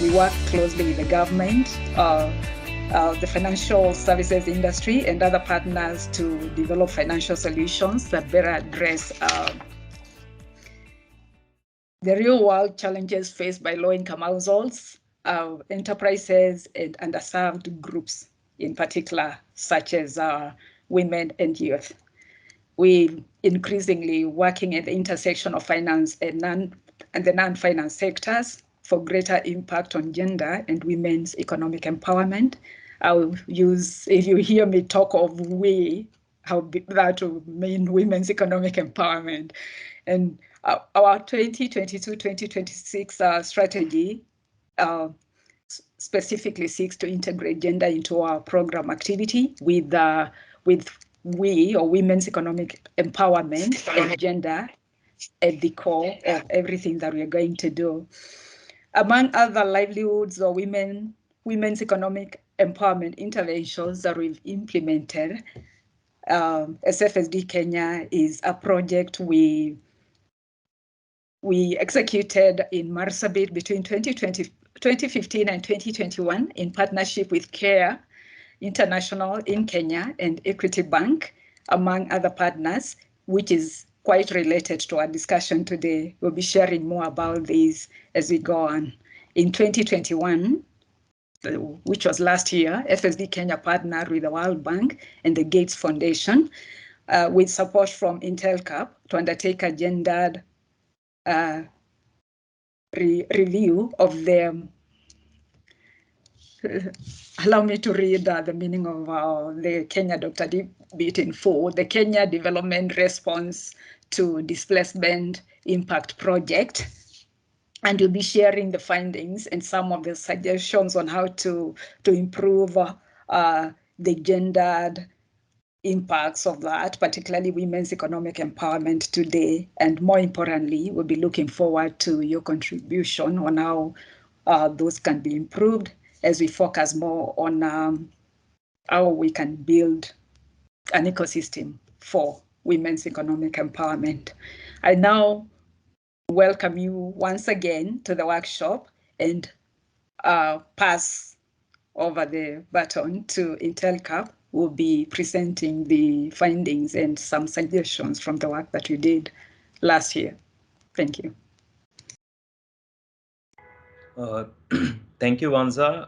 We work closely with the government, the financial services industry, and other partners to develop financial solutions that better address the real-world challenges faced by low-income households, enterprises, and underserved groups, in particular, such as women and youth. We increasingly working at the intersection of finance and the non-finance sectors for greater impact on gender and women's economic empowerment. I'll use, if you hear me talk of we, that will mean women's economic empowerment. And our 2022-2026 strategy specifically seeks to integrate gender into our program activity with we, or women's economic empowerment, and gender at the core of everything that we're going to do. Among other livelihoods or women's economic empowerment interventions that we've implemented, as FSD Kenya is a project we executed in Marsabit between 2015 and 2021 in partnership with CARE International in Kenya and Equity Bank, among other partners, which is quite related to our discussion today. We'll be sharing more about these as we go on. In 2021, which was last year, FSD Kenya partnered with the World Bank and the Gates Foundation with support from Intellecap to undertake a gendered review of the allow me to read the meaning of the Kenya KDRDIP in full. The Kenya Development Response to Displacement Impact Project. And you'll be sharing the findings and some of the suggestions on how to improve the gendered impacts of that, particularly women's economic empowerment today. And more importantly, we'll be looking forward to your contribution on how those can be improved as we focus more on how we can build an ecosystem for women's economic empowerment. I now welcome you once again to the workshop and pass over the baton to Intellecap, who will be presenting the findings and some suggestions from the work that you did last year. Thank you. Thank you, Wanza,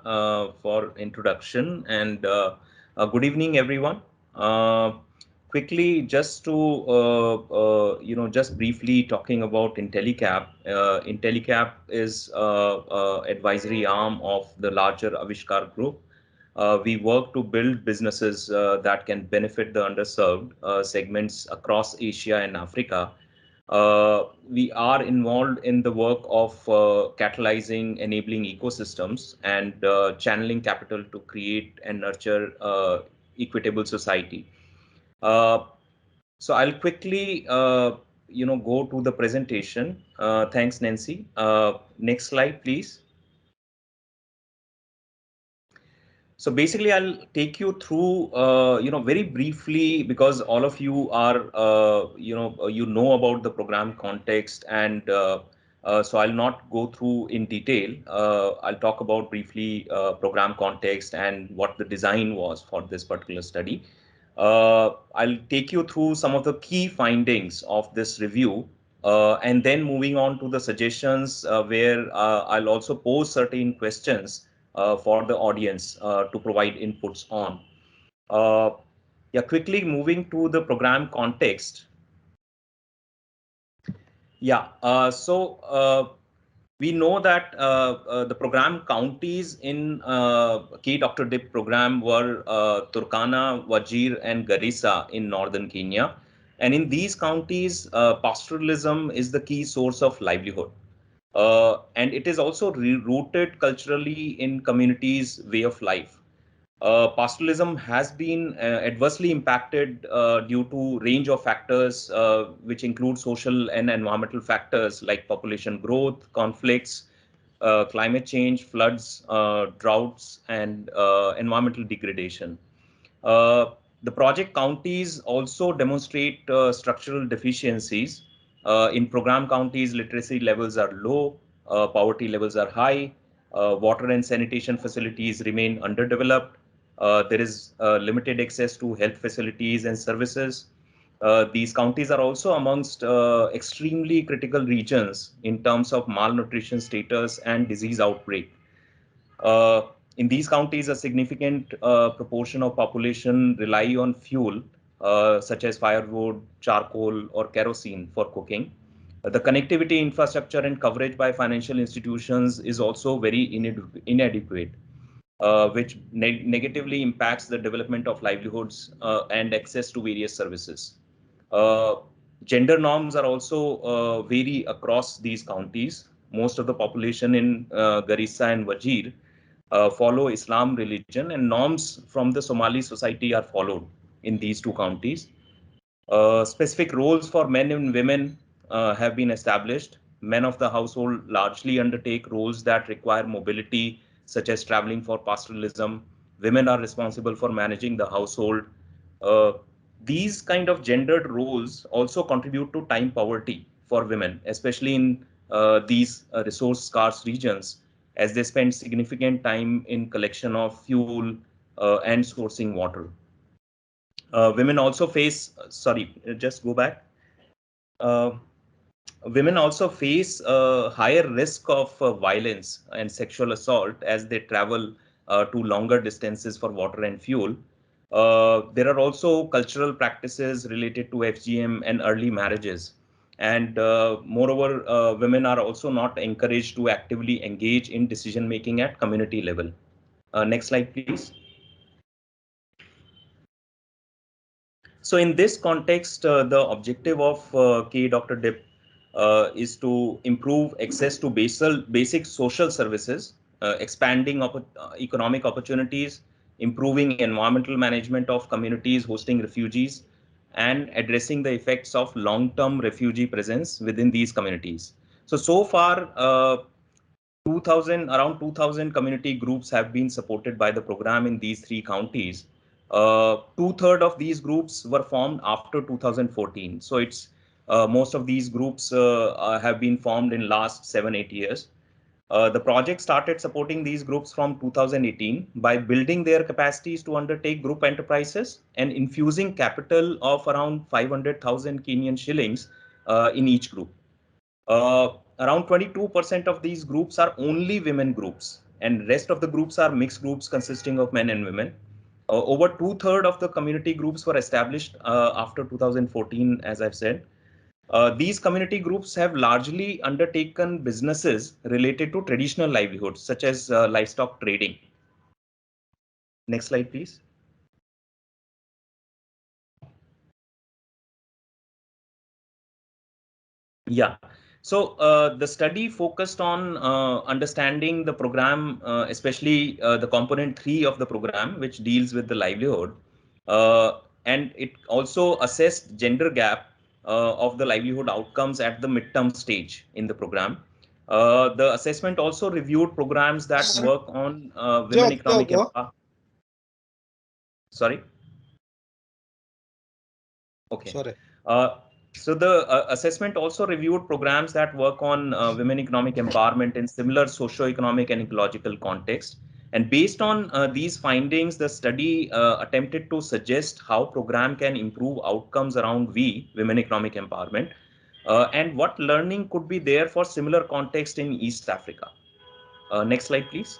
for introduction, and good evening, everyone. Quickly, just to just briefly talking about Intellecap. Intellecap is advisory arm of the larger Avishkar Group. We work to build businesses that can benefit the underserved segments across Asia and Africa. We are involved in the work of catalyzing, enabling ecosystems, and channeling capital to create and nurture equitable society. So I'll quickly, go to the presentation. Thanks, Nancy. Next slide, please. So basically, I'll take you through, very briefly, because all of you are, you know about the program context, and so I'll not go through in detail. I'll talk about briefly program context and what the design was for this particular study. I'll take you through some of the key findings of this review, and then moving on to the suggestions where I'll also pose certain questions for the audience to provide inputs on. Quickly moving to the program context. We know that the program counties in KDRDIP program were Turkana, Wajir, and Garissa in northern Kenya. And in these counties, pastoralism is the key source of livelihood. And it is also rooted culturally in communities' way of life. Pastoralism has been adversely impacted due to range of factors, which include social and environmental factors like population growth, conflicts, climate change, floods, droughts, and environmental degradation. The project counties also demonstrate structural deficiencies. In program counties, literacy levels are low, poverty levels are high, Water and sanitation facilities remain underdeveloped. There is limited access to health facilities and services. These counties are also amongst extremely critical regions in terms of malnutrition status and disease outbreak. Uh, in these counties, a significant proportion of population rely on fuel, such as firewood, charcoal, or kerosene for cooking. The connectivity infrastructure and coverage by financial institutions is also very inadequate, which negatively impacts the development of livelihoods and access to various services. Uh, Gender norms are also vary across these counties. Most of the population in Garissa and Wajir follow Islam religion, and norms from the Somali society are followed in these two counties. Specific roles for men and women have been established. Men of the household largely undertake roles that require mobility, such as traveling for pastoralism. Women are responsible for managing the household. Uh, these kind of gendered roles also contribute to time poverty for women, especially in these resource scarce regions, as they spend significant time in collection of fuel and sourcing water. Women also face, sorry, just go back. Uh, Women also face a higher risk of violence and sexual assault as they travel to longer distances for water and fuel. There are also cultural practices related to FGM and early marriages. And moreover, women are also not encouraged to actively engage in decision making at community level. Next slide, please. So in this context, the objective of Dr. DIP is to improve access to basic social services, expanding economic opportunities, improving environmental management of communities hosting refugees, and addressing the effects of long-term refugee presence within these communities. So far, 2000, around 2000 community groups have been supported by the program in these three counties. Two-thirds of these groups were formed after 2014. So it's most of these groups have been formed in last 7-8 years. The project started supporting these groups from 2018 by building their capacities to undertake group enterprises and infusing capital of around 500,000 Kenyan shillings in each group. Around 22% of these groups are only women groups, and rest of the groups are mixed groups consisting of men and women. Over two-thirds of the community groups were established after 2014, as I've said. These community groups have largely undertaken businesses related to traditional livelihoods, such as livestock trading. Next slide, please. Yeah. So the study focused on understanding the program, especially the component 3 of the program, which deals with the livelihood. And it also assessed gender gap of the livelihood outcomes at the midterm stage in the program. The assessment also reviewed programs that work on women economic empowerment. Sorry. Okay. Sorry. So the assessment also reviewed programs that work on women economic empowerment in similar socio-economic and ecological context. And based on these findings, the study attempted to suggest how program can improve outcomes around women economic empowerment, and what learning could be there for similar context in East Africa. Next slide, please.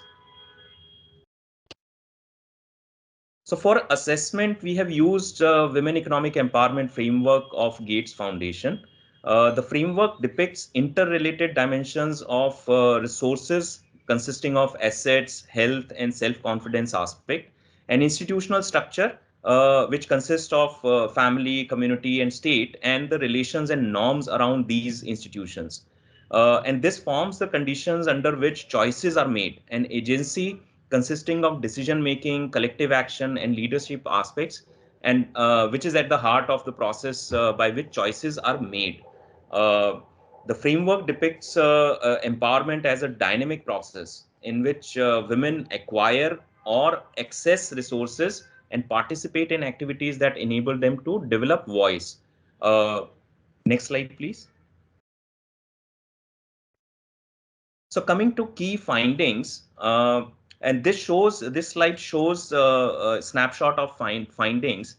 So for assessment, we have used Women Economic Empowerment Framework of Gates Foundation. The framework depicts interrelated dimensions of resources consisting of assets, health, and self-confidence aspect, and institutional structure, which consists of family, community, and state, and the relations and norms around these institutions. And this forms the conditions under which choices are made. An agency consisting of decision making, collective action, and leadership aspects, and which is at the heart of the process by which choices are made. Uh, the framework depicts empowerment as a dynamic process in which women acquire or access resources and participate in activities that enable them to develop voice. Next slide, please. So coming to key findings, and this slide shows a snapshot of findings.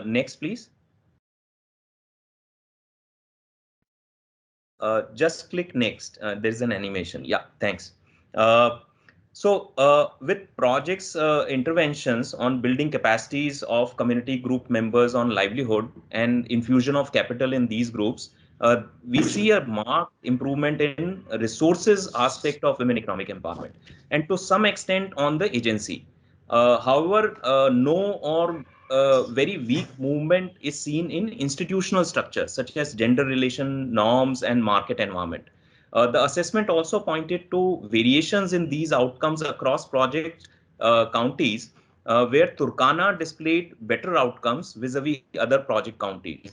Next, please. Just click next. There's an animation. Yeah, thanks. With projects interventions on building capacities of community group members on livelihood and infusion of capital in these groups, we see a marked improvement in resources aspect of women economic empowerment, and to some extent on the agency. However, no or very weak movement is seen in institutional structures such as gender relation norms and market environment. The assessment also pointed to variations in these outcomes across project counties, where Turkana displayed better outcomes vis-a-vis other project counties.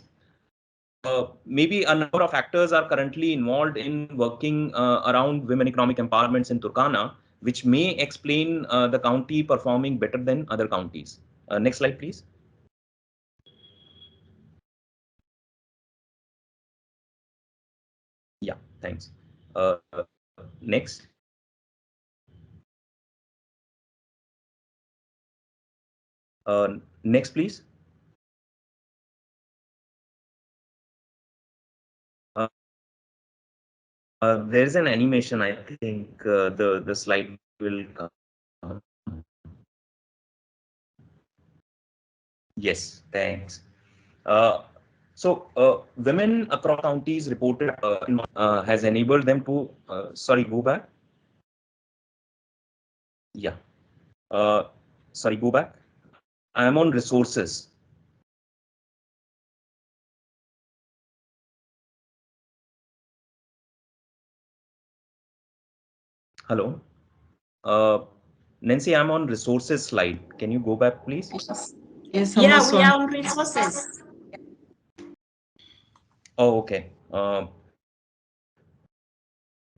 Maybe a number of actors are currently involved in working around women economic empowerments in Turkana, which may explain the county performing better than other counties. Next slide, please. Yeah, thanks. Next. Next, please. There's an animation. I think the slide will come. Yes, thanks. Women across counties reported has enabled them to. Sorry, go back. Yeah. Sorry, go back. I am on resources. Hello. Nancy, I'm on resources slide. Can you go back, please? Yes, yeah, we are on resources. Oh, okay.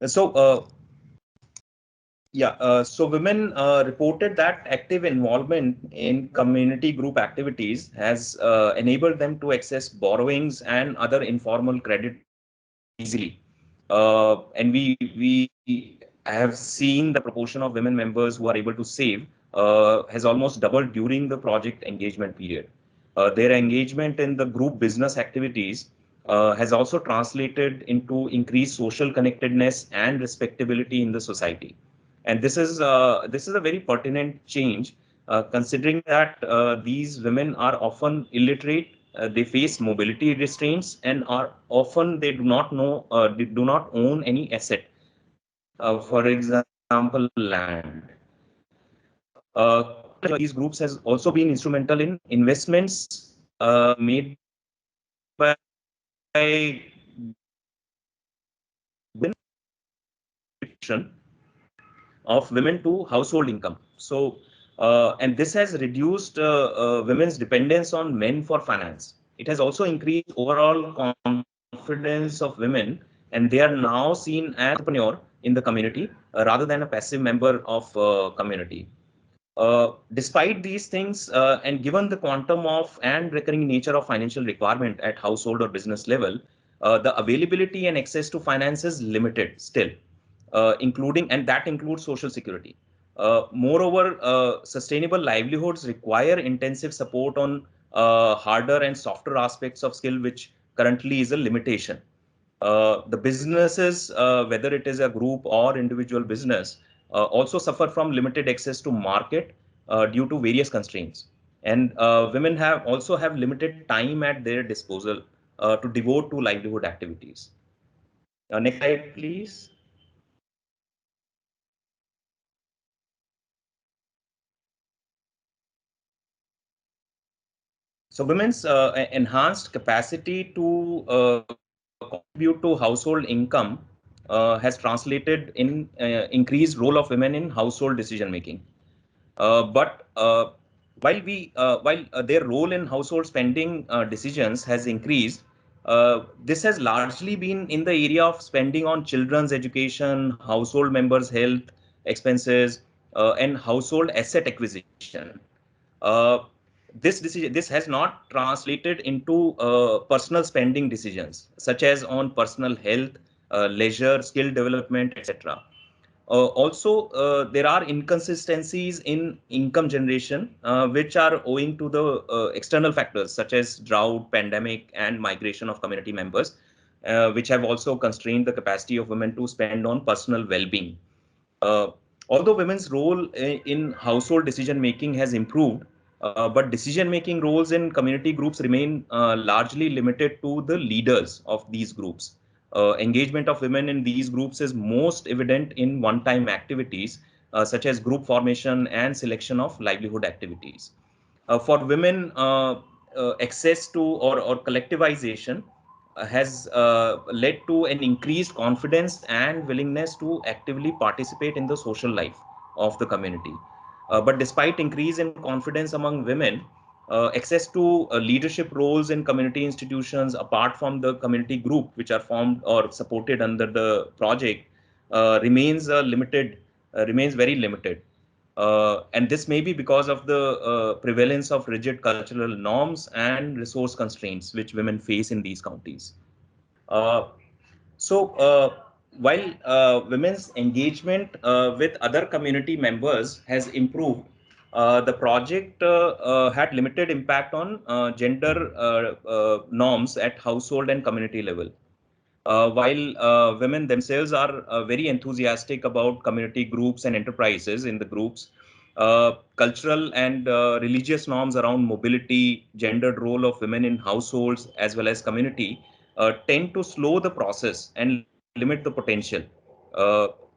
So women reported that active involvement in community group activities has enabled them to access borrowings and other informal credit easily. And we have seen the proportion of women members who are able to save has almost doubled during the project engagement period. Their engagement in the group business activities has also translated into increased social connectedness and respectability in the society. And this is a very pertinent change, considering that these women are often illiterate. They face mobility restraints and are often they do not own any asset. For example, land. These groups has also been instrumental in investments made by women of women to household income. So, and this has reduced women's dependence on men for finance. It has also increased overall confidence of women, and they are now seen as entrepreneur in the community rather than a passive member of community. Despite these things, and given the quantum of and recurring nature of financial requirement at household or business level, the availability and access to finance is limited still, and that includes social security. Moreover, sustainable livelihoods require intensive support on harder and softer aspects of skill, which currently is a limitation. The businesses, whether it is a group or individual business, also suffer from limited access to market due to various constraints. And women also have limited time at their disposal to devote to livelihood activities. Next slide, please. So women's enhanced capacity to contribute to household income has translated in increased role of women in household decision making. But while their role in household spending decisions has increased, this has largely been in the area of spending on children's education, household members' health expenses, and household asset acquisition. Uh, this has not translated into personal spending decisions, such as on personal health, leisure, skill development, etc. Also, there are inconsistencies in income generation, which are owing to the external factors such as drought, pandemic, and migration of community members, which have also constrained the capacity of women to spend on personal well-being. Uh, Although women's role in household decision making has improved, but decision making roles in community groups remain largely limited to the leaders of these groups. Engagement of women in these groups is most evident in one-time activities such as group formation and selection of livelihood activities. For women, access to or collectivization has led to an increased confidence and willingness to actively participate in the social life of the community. But despite increase in confidence among women, access to leadership roles in community institutions apart from the community group which are formed or supported under the project remains very limited. And this may be because of the prevalence of rigid cultural norms and resource constraints which women face in these counties. Uh, so, while women's engagement with other community members has improved, the project had limited impact on gender norms at household and community level. While women themselves are very enthusiastic about community groups and enterprises in the groups, cultural and religious norms around mobility, gendered role of women in households as well as community tend to slow the process and limit the potential.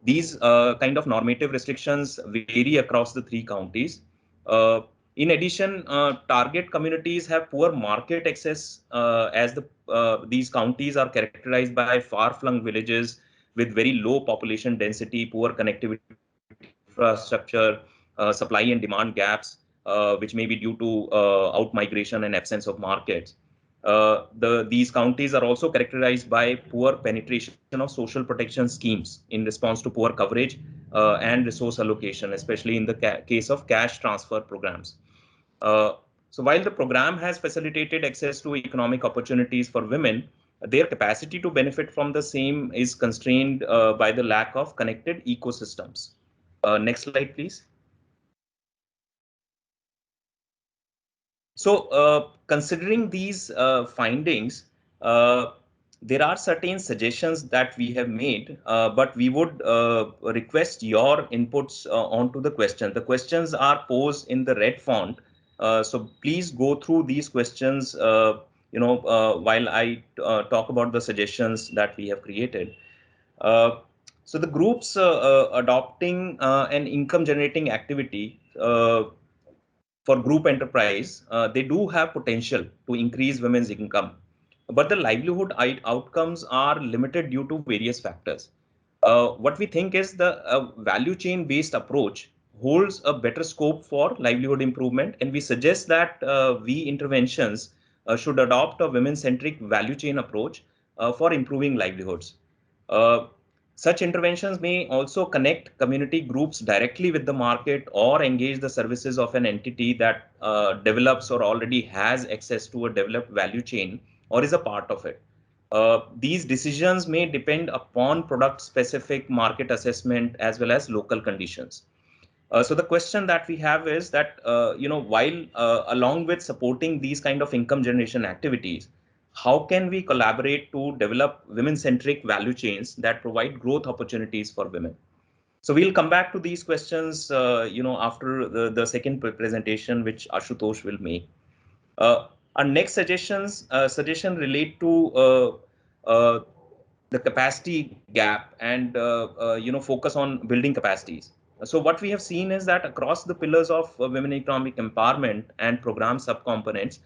These kind of normative restrictions vary across the three counties. Uh, in addition, target communities have poor market access as these counties are characterized by far-flung villages with very low population density, poor connectivity infrastructure, supply and demand gaps, which may be due to out-migration and absence of markets. These counties are also characterized by poor penetration of social protection schemes in response to poor coverage and resource allocation, especially in the case of cash transfer programs. Uh, so while the program has facilitated access to economic opportunities for women, their capacity to benefit from the same is constrained by the lack of connected ecosystems. Next slide, please. So, considering these findings, there are certain suggestions that we have made, but we would request your inputs onto the question. The questions are posed in the red font, so please go through these questions. While I talk about the suggestions that we have created. Uh, so the groups adopting an income generating activity for group enterprise, they do have potential to increase women's income, but the livelihood outcomes are limited due to various factors. What we think is the value chain based approach holds a better scope for livelihood improvement, and we suggest that we interventions should adopt a women centric value chain approach for improving livelihoods. Uh, Such interventions may also connect community groups directly with the market or engage the services of an entity that develops or already has access to a developed value chain or is a part of it. These decisions may depend upon product specific market assessment as well as local conditions. So the question that we have is that, while along with supporting these kind of income generation activities, how can we collaborate to develop women-centric value chains that provide growth opportunities for women? So we'll come back to these questions, after the second presentation, which Ashutosh will make. Our next suggestion relate to the capacity gap and focus on building capacities. So what we have seen is that across the pillars of women economic empowerment and program subcomponents,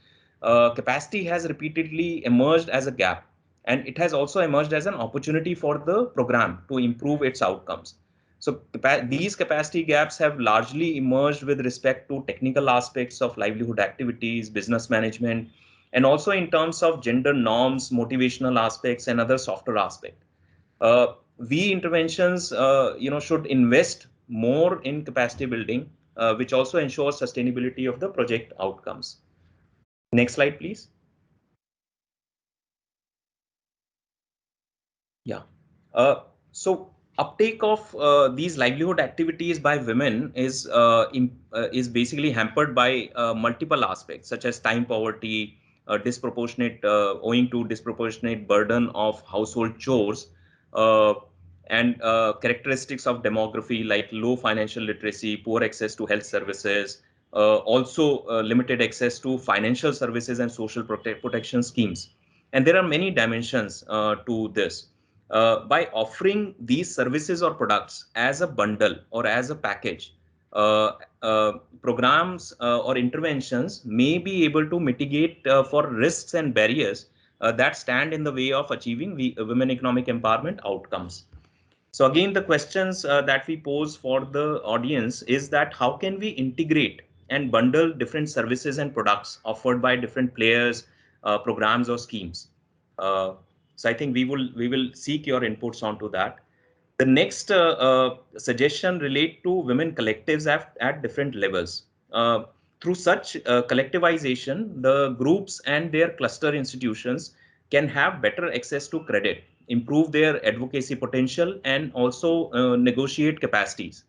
capacity has repeatedly emerged as a gap, and it has also emerged as an opportunity for the program to improve its outcomes. So these capacity gaps have largely emerged with respect to technical aspects of livelihood activities, business management, and also in terms of gender norms, motivational aspects, and other softer aspects. We interventions, should invest more in capacity building, which also ensures sustainability of the project outcomes. Next slide, please. Yeah. So uptake of these livelihood activities by women is basically hampered by multiple aspects, such as time poverty, owing to disproportionate burden of household chores, uh, and characteristics of demography like low financial literacy, poor access to health services, also limited access to financial services and social protection schemes. And there are many dimensions to this. By offering these services or products as a bundle or as a package, uh, uh, programs or interventions may be able to mitigate for risks and barriers that stand in the way of achieving women economic empowerment outcomes. So again, the questions that we pose for the audience is that how can we integrate and bundle different services and products offered by different players, programs or schemes? Uh, so I think we will seek your inputs onto that. The next suggestion relate to women collectives at different levels. Through such collectivization, the groups and their cluster institutions can have better access to credit, improve their advocacy potential, and also negotiate capacities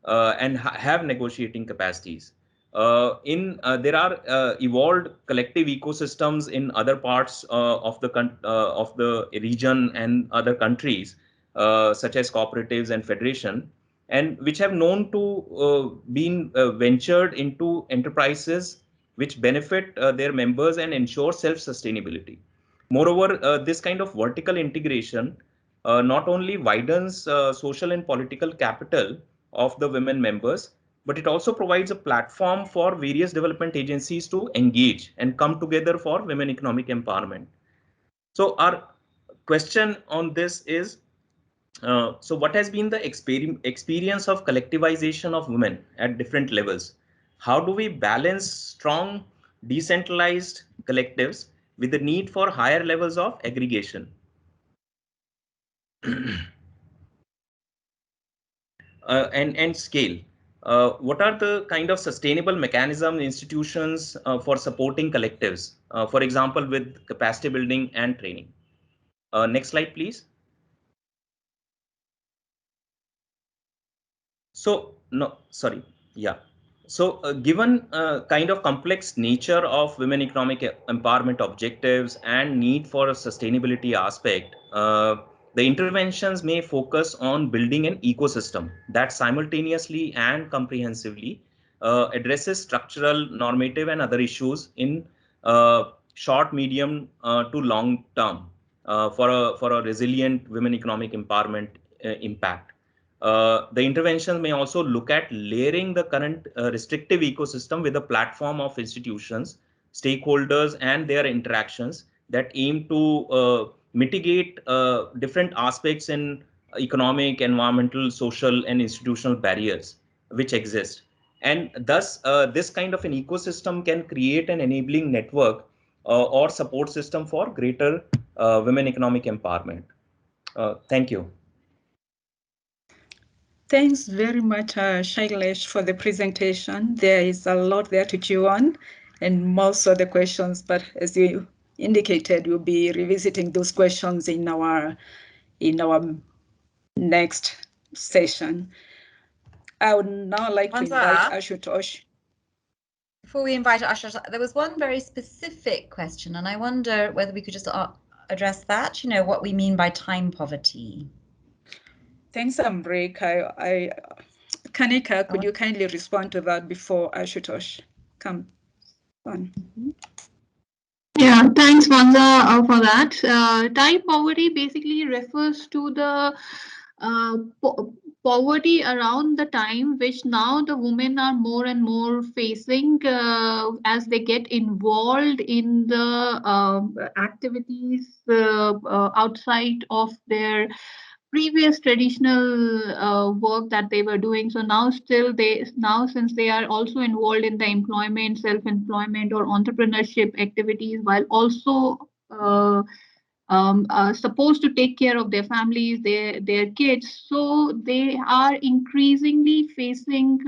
and have negotiating capacities. There are evolved collective ecosystems in other parts of the region and other countries, such as cooperatives and federation, and which have known to been ventured into enterprises which benefit their members and ensure self-sustainability. Moreover, this kind of vertical integration not only widens social and political capital of the women members, but it also provides a platform for various development agencies to engage and come together for women economic empowerment. So our question on this is, so what has been the experience of collectivization of women at different levels? How do we balance strong decentralized collectives with the need for higher levels of aggregation? And scale. What are the kind of sustainable mechanism institutions for supporting collectives, for example, with capacity building and training? Next slide, please. So, no, sorry. Yeah. So, given kind of complex nature of women economic empowerment objectives and need for a sustainability aspect, the interventions may focus on building an ecosystem that simultaneously and comprehensively addresses structural, normative, and other issues in short, medium to long term for a resilient women economic empowerment impact. The intervention may also look at layering the current restrictive ecosystem with a platform of institutions, stakeholders, and their interactions that aim to mitigate different aspects in economic, environmental, social, and institutional barriers which exist. And thus, this kind of an ecosystem can create an enabling network or support system for greater women economic empowerment. Thank you. Thanks very much, Shailesh, for the presentation. There is a lot there to chew on and most of the questions, but as you indicated, we'll be revisiting those questions in our next session. I would now like to invite Ashutosh. Before we invite Ashutosh, there was one very specific question, and I wonder whether we could just address that, you know, what we mean by time poverty. Thanks, Ambrek. Kanika, could you kindly respond to that before Ashutosh come on? Yeah, thanks, Vanza, for that. Time poverty basically refers to the poverty around the time which now the women are more and more facing as they get involved in the activities outside of their previous traditional work that they were doing. So now since they are also involved in the employment, self-employment or entrepreneurship activities, while also supposed to take care of their families, their kids, so they are increasingly facing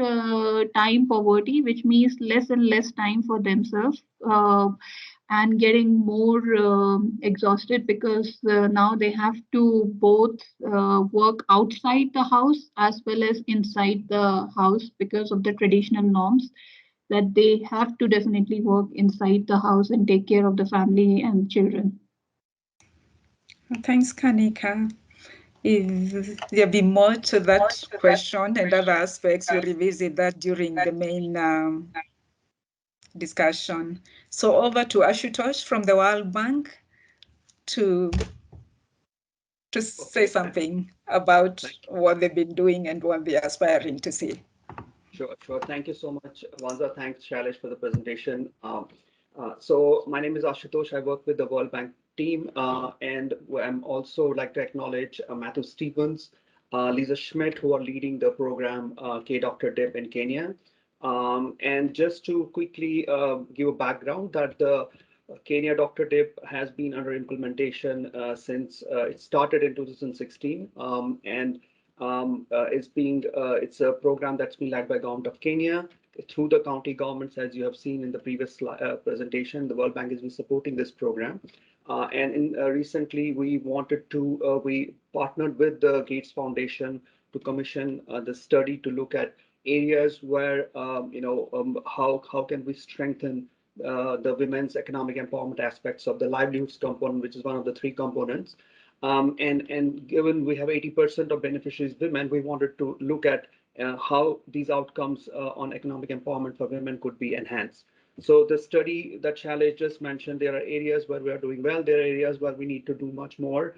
time poverty, which means less and less time for themselves. and getting more exhausted because now they have to both work outside the house as well as inside the house because of the traditional norms that they have to definitely work inside the house and take care of the family and children. Thanks, Kanika. If there be more to that question and other aspects, we'll revisit that during the main discussion. So over to Ashutosh from the World Bank to say something about what they've been doing and what they're aspiring to see. Sure. Thank you so much, Wanza. Thanks, Shailesh, for the presentation. So my name is Ashutosh. I work with the World Bank team, and I'm also like to acknowledge Matthew Stevens, Lisa Schmidt, who are leading the program KDRDIP in Kenya. And just to quickly give a background that the Kenya Dr. DIP has been under implementation since it started in 2016, and it's a program that's been led by Government of Kenya through the county governments, as you have seen in the previous presentation. The World Bank has been supporting this program. And recently we partnered with the Gates Foundation to commission the study to look at areas where, how can we strengthen the women's economic empowerment aspects of the livelihoods component, which is one of the 3 components. And given we have 80% of beneficiaries women, we wanted to look at how these outcomes on economic empowerment for women could be enhanced. So the study that Shailesh just mentioned, there are areas where we are doing well, there are areas where we need to do much more,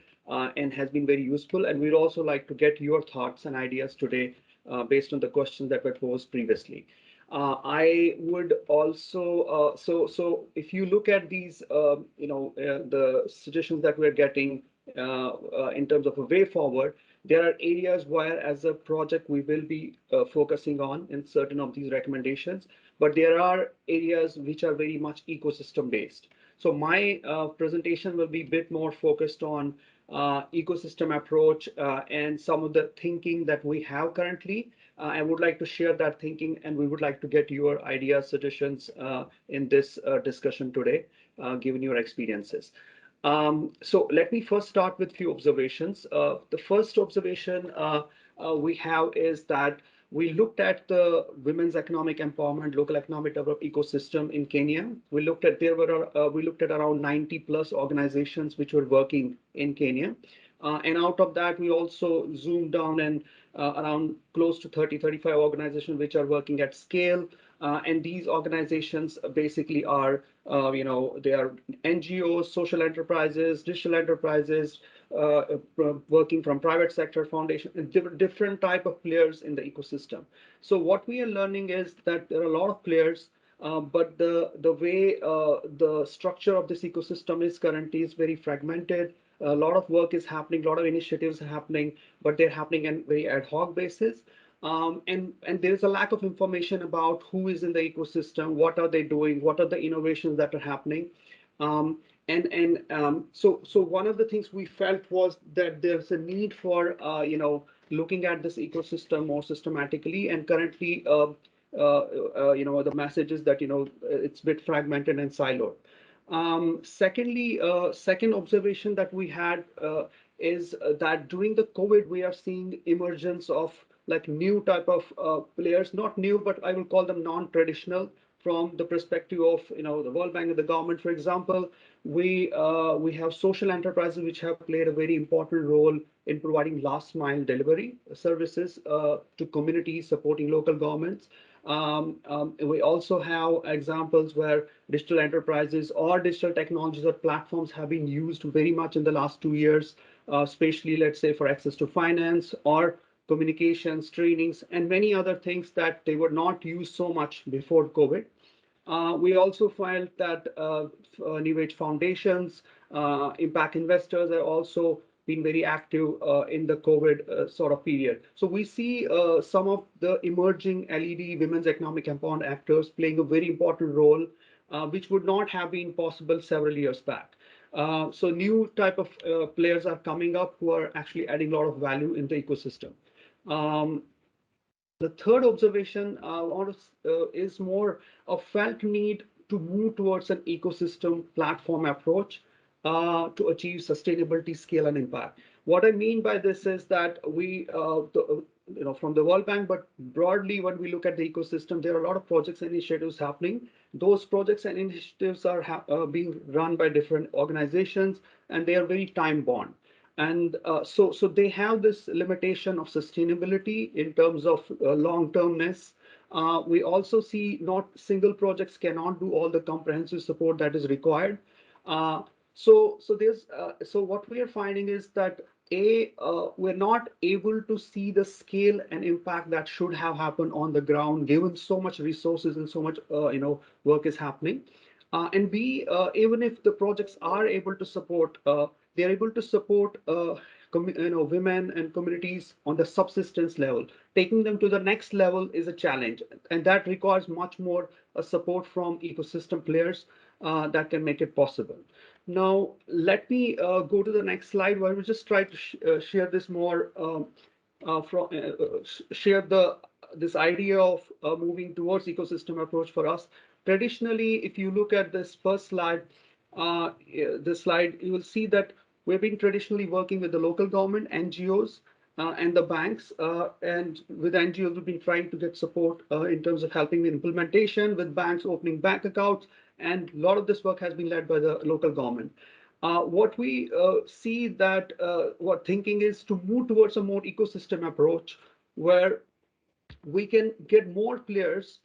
and has been very useful. And we'd also like to get your thoughts and ideas today based on the questions that were posed previously. I would also, so if you look at these, the suggestions that we're getting in terms of a way forward, there are areas where as a project we will be focusing on in certain of these recommendations, but there are areas which are very much ecosystem based. So my presentation will be a bit more focused on ecosystem approach and some of the thinking that we have currently. I would like to share that thinking, and we would like to get your ideas, suggestions in this discussion today, given your experiences. So let me first start with a few observations. The first observation we have is that we looked at the women's economic empowerment, local economic development ecosystem in Kenya. We looked at around 90 plus organizations which were working in Kenya. And out of that, we also zoomed down and around close to 35 organizations which are working at scale. And these organizations basically are, they are NGOs, social enterprises, digital enterprises, working from private sector, foundation, and different type of players in the ecosystem. So what we are learning is that there are a lot of players, but the way the structure of this ecosystem is currently is very fragmented. A lot of work is happening, a lot of initiatives are happening, but they're happening on very ad hoc basis. And there is a lack of information about who is in the ecosystem, what are they doing, what are the innovations that are happening. So one of the things we felt was that there's a need for looking at this ecosystem more systematically. And currently, the message is that it's a bit fragmented and siloed. Secondly, second observation that we had is that during the COVID, we are seeing emergence of like new type of players, not new, but I will call them non-traditional from the perspective of the World Bank and the government. For example, we have social enterprises which have played a very important role in providing last mile delivery services to communities, supporting local governments. We also have examples where digital enterprises or digital technologies or platforms have been used very much in the last 2 years, especially let's say for access to finance or communications, trainings, and many other things that they were not used so much before COVID. We also felt that new age foundations, impact investors are also been very active in the COVID sort of period. So we see some of the emerging LED women's economic empowerment actors playing a very important role, which would not have been possible several years back. So new type of players are coming up who are actually adding a lot of value in the ecosystem. The third observation is more a felt need to move towards an ecosystem platform approach to achieve sustainability, scale, and impact. What I mean by this is that we, from the World Bank, but broadly, when we look at the ecosystem, there are a lot of projects and initiatives happening. Those projects and initiatives are being run by different organizations, and they are very time bound. And so they have this limitation of sustainability in terms of long-termness. We also see not single projects cannot do all the comprehensive support that is required. So what we are finding is that we're not able to see the scale and impact that should have happened on the ground, given so much resources and so much work is happening. And B, even if the projects are able to support, they're able to support women and communities on the subsistence level. Taking them to the next level is a challenge, and that requires much more support from ecosystem players that can make it possible. Now, let me go to the next slide where we just try to share this more, share this idea of moving towards ecosystem approach for us. Traditionally, if you look at this first slide, you will see that we've been traditionally working with the local government, NGOs, and the banks. And with NGOs, we've been trying to get support in terms of helping with implementation, with banks opening bank accounts, and a lot of this work has been led by the local government. What we see that what thinking is to move towards a more ecosystem approach where we can get more players.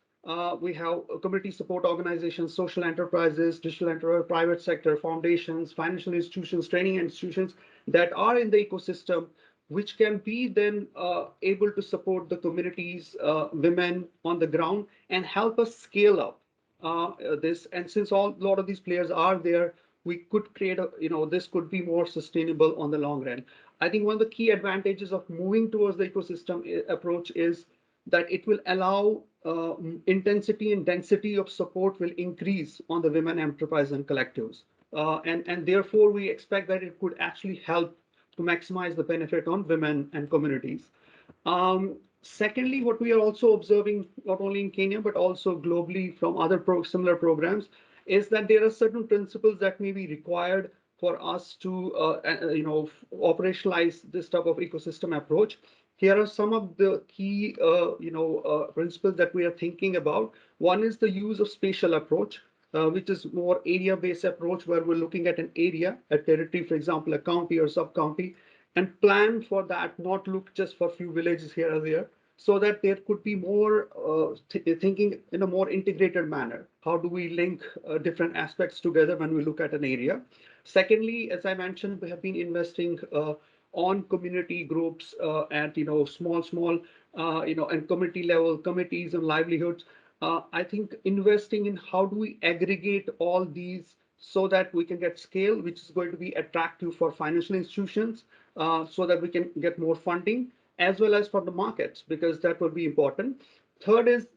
We have community support organizations, social enterprises, digital enterprise, private sector, foundations, financial institutions, training institutions that are in the ecosystem, which can be then able to support the communities, women on the ground, and help us scale up this. And since a lot of these players are there, we could create this could be more sustainable on the long run. I think one of the key advantages of moving towards the ecosystem approach is that it will allow intensity and density of support will increase on the women enterprise and collectives. And therefore, we expect that it could actually help to maximize the benefit on women and communities. Secondly, what we are also observing, not only in Kenya, but also globally from other similar programs, is that there are certain principles that may be required for us to operationalize this type of ecosystem approach. Here are some of the key principles that we are thinking about. One is the use of spatial approach, which is more area-based approach where we're looking at an area, a territory, for example, a county or sub-county, and plan for that, not look just for a few villages here or there, so that there could be more thinking in a more integrated manner. How do we link different aspects together when we look at an area? Secondly, as I mentioned, we have been investing on community groups at small and community level committees and livelihoods. I think investing in how do we aggregate all these so that we can get scale, which is going to be attractive for financial institutions, so that we can get more funding, as well as for the markets, because that will be important. Third is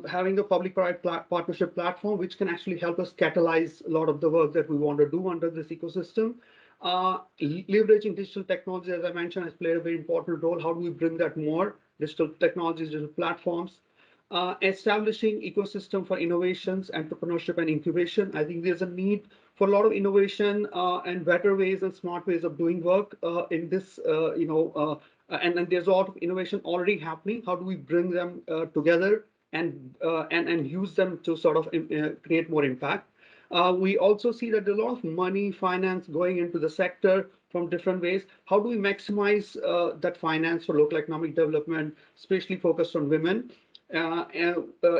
having a public-private partnership platform, which can actually help us catalyze a lot of the work that we want to do under this ecosystem. Leveraging digital technology, as I mentioned, has played a very important role. How do we bring that more? Digital technologies, digital platforms. Establishing ecosystem for innovations, entrepreneurship, and incubation. I think there's a need for a lot of innovation and better ways and smart ways of doing work in this, and there's a lot of innovation already happening. How do we bring them together and use them to sort of create more impact? We also see that there's a lot of money, finance going into the sector from different ways. How do we maximize that finance for local economic development, especially focused on women?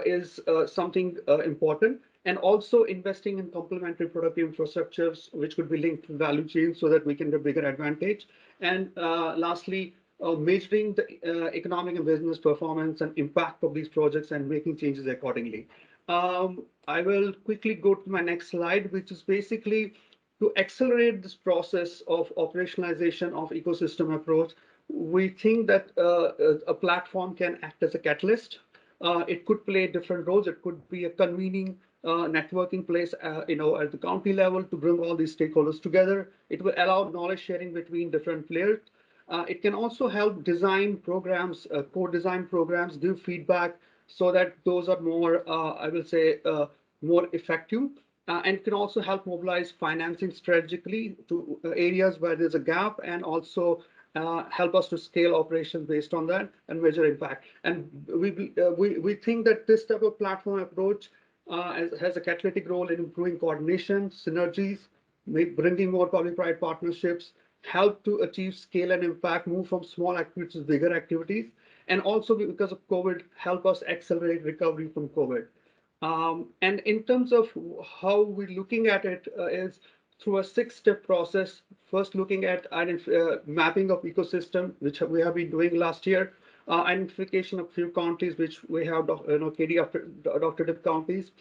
Is something important, and also investing in complementary productive infrastructures, which could be linked to value chain so that we can get bigger advantage. And lastly, measuring the economic and business performance and impact of these projects and making changes accordingly. I will quickly go to my next slide, which is basically to accelerate this process of operationalization of ecosystem approach. We think that a platform can act as a catalyst. It could play different roles. It could be a convening networking place, at the county level to bring all these stakeholders together. It will allow knowledge sharing between different players. It can also help design programs, co-design programs, give feedback so that those are more, I will say, more effective, and can also help mobilize financing strategically to areas where there's a gap, and also help us to scale operations based on that and measure impact. And we think that this type of platform approach has a catalytic role in improving coordination, synergies, bringing more public-private partnerships, help to achieve scale and impact, move from small activities to bigger activities, and also because of COVID, help us accelerate recovery from COVID. And in terms of how we're looking at it is through a 6-step process. First, looking at mapping of ecosystem, which we have been doing last year, identification of few counties, which we have, KDRDIP counties.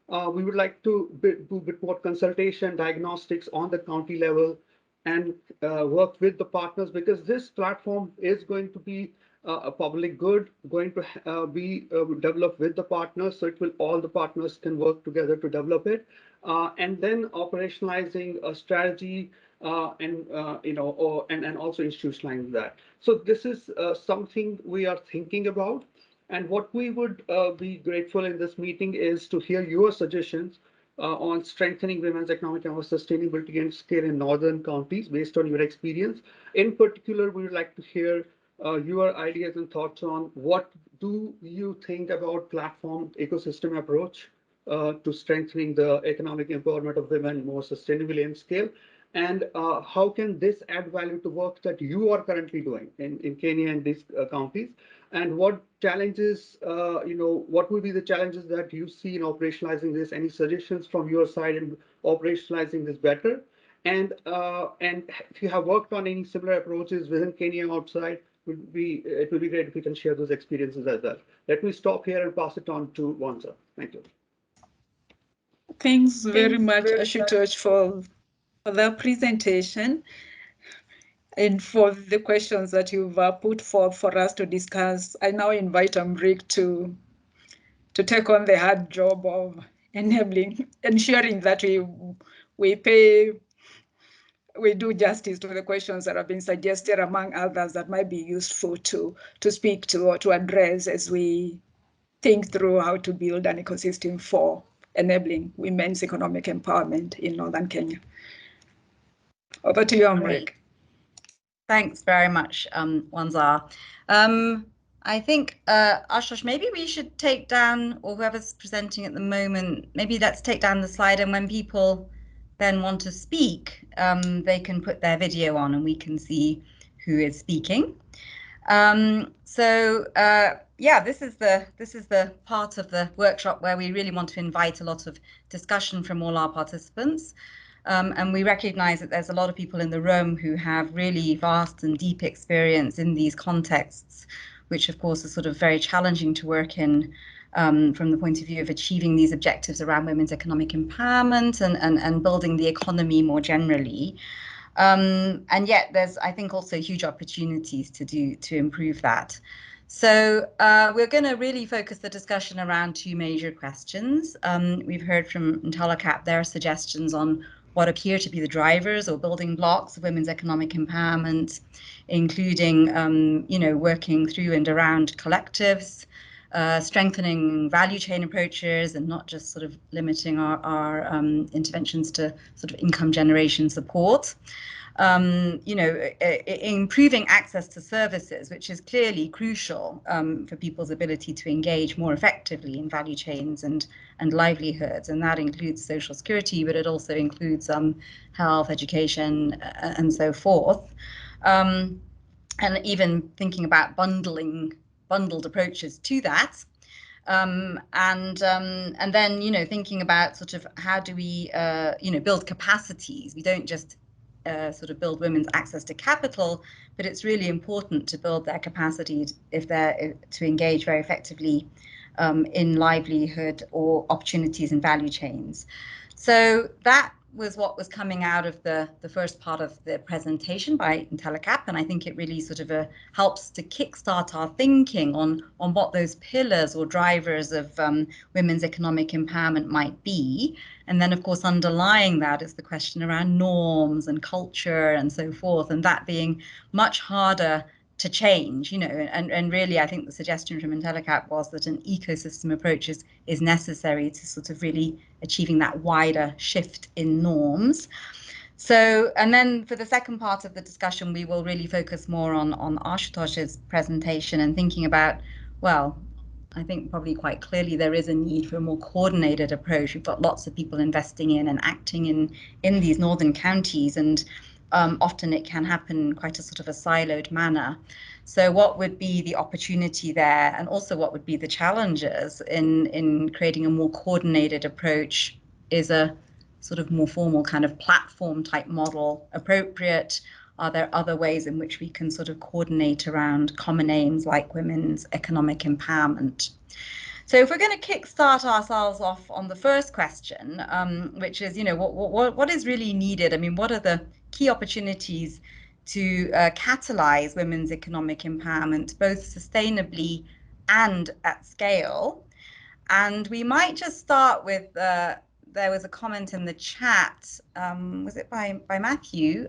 We would like to do a bit more consultation, diagnostics on the county level, and work with the partners, because this platform is going to be a public good, going to be developed with the partners, so it will, all the partners can work together to develop it, and then operationalizing a strategy and also institutionalizing that. So this is something we are thinking about, and what we would be grateful in this meeting is to hear your suggestions on strengthening women's economic and sustainability and scale in northern counties based on your experience. In particular, we would like to hear your ideas and thoughts on what do you think about platform ecosystem approach to strengthening the economic empowerment of women more sustainably and scale, and how can this add value to work that you are currently doing in Kenya and these counties, and what challenges, what will be the challenges that you see in operationalizing this? Any suggestions from your side in operationalizing this better? And if you have worked on any similar approaches within Kenya and outside, it would be great if you can share those experiences as well. Let me stop here and pass it on to Wanza. Thank you. Thanks very much, Ashutosh, for the presentation and for the questions that you've put forth for us to discuss. I now invite Amrik to take on the hard job of ensuring that we do justice to the questions that have been suggested, among others that might be useful to speak to or to address as we think through how to build an ecosystem for enabling women's economic empowerment in northern Kenya. Over to you, Amrik. Thanks very much, Wanza. I think, Ashutosh, maybe we should take down, or whoever's presenting at the moment, maybe let's take down the slide, and when people then want to speak, they can put their video on and we can see who is speaking. Yeah, this is the part of the workshop where we really want to invite a lot of discussion from all our participants. And we recognize that there's a lot of people in the room who have really vast and deep experience in these contexts, which of course is sort of very challenging to work in from the point of view of achieving these objectives around women's economic empowerment and building the economy more generally. And yet there's, I think, also huge opportunities to improve that. So we're going to really focus the discussion around two major questions. We've heard from Intellecap their suggestions on what appear to be the drivers or building blocks of women's economic empowerment, including working through and around collectives, strengthening value chain approaches, and not just sort of limiting our interventions to sort of income generation support. Improving access to services, which is clearly crucial for people's ability to engage more effectively in value chains and livelihoods, and that includes social security, but it also includes health, education, and so forth. And even thinking about bundled approaches to that. And then, thinking about sort of how do we, build capacities. We don't just sort of build women's access to capital, but it's really important to build their capacity if they're to engage very effectively in livelihood or opportunities in value chains. So that was what was coming out of the first part of the presentation by Intellecap, and I think it really sort of helps to kickstart our thinking on what those pillars or drivers of women's economic empowerment might be. And then, of course, underlying that is the question around norms and culture and so forth, and that being much harder to change, you know, and really I think the suggestion from Intellecap was that an ecosystem approach is necessary to sort of really achieving that wider shift in norms. So, and then for the second part of the discussion, we will really focus more on Ashutosh's presentation and thinking about, well, I think probably quite clearly there is a need for a more coordinated approach. We've got lots of people investing in and acting in these northern counties, and often it can happen in quite a sort of a siloed manner. So what would be the opportunity there, and also what would be the challenges in creating a more coordinated approach? Is a sort of more formal kind of platform type model appropriate? Are there other ways in which we can sort of coordinate around common aims like women's economic empowerment? So if we're going to kickstart ourselves off on the first question, which is, you know, what is really needed? I mean, what are the key opportunities to catalyze women's economic empowerment, both sustainably and at scale? And we might just start with, there was a comment in the chat, was it by Matthew?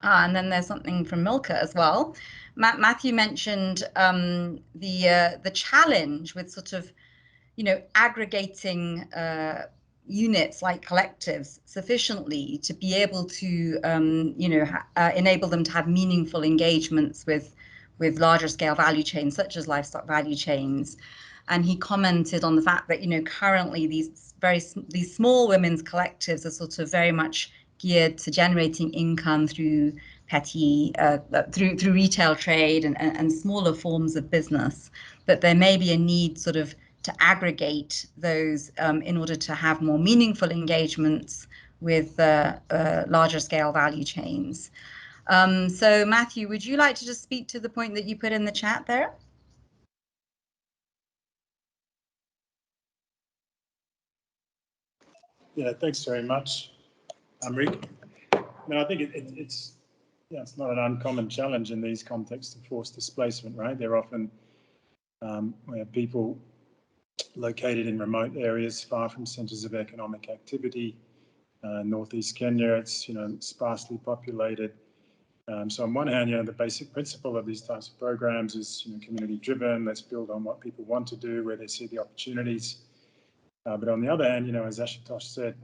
And then there's something from Milka as well. Matthew mentioned the challenge with sort of, you know, aggregating units like collectives sufficiently to be able to, you know, enable them to have meaningful engagements with larger scale value chains, such as livestock value chains. And he commented on the fact that, you know, currently these small women's collectives are sort of very much geared to generating income through petty, through retail trade and smaller forms of business. But there may be a need sort of to aggregate those in order to have more meaningful engagements with larger scale value chains. So Matthew, would you like to just speak to the point that you put in the chat there? Yeah, thanks very much, Amrit. I mean, I think it's not an uncommon challenge in these contexts of forced displacement, right? They're often where people located in remote areas far from centres of economic activity. Northeast Kenya, it's, you know, sparsely populated. So on one hand, you know, the basic principle of these types of programs is, you know, community driven. Let's build on what people want to do, where they see the opportunities. But on the other hand, you know, as Ashutosh said,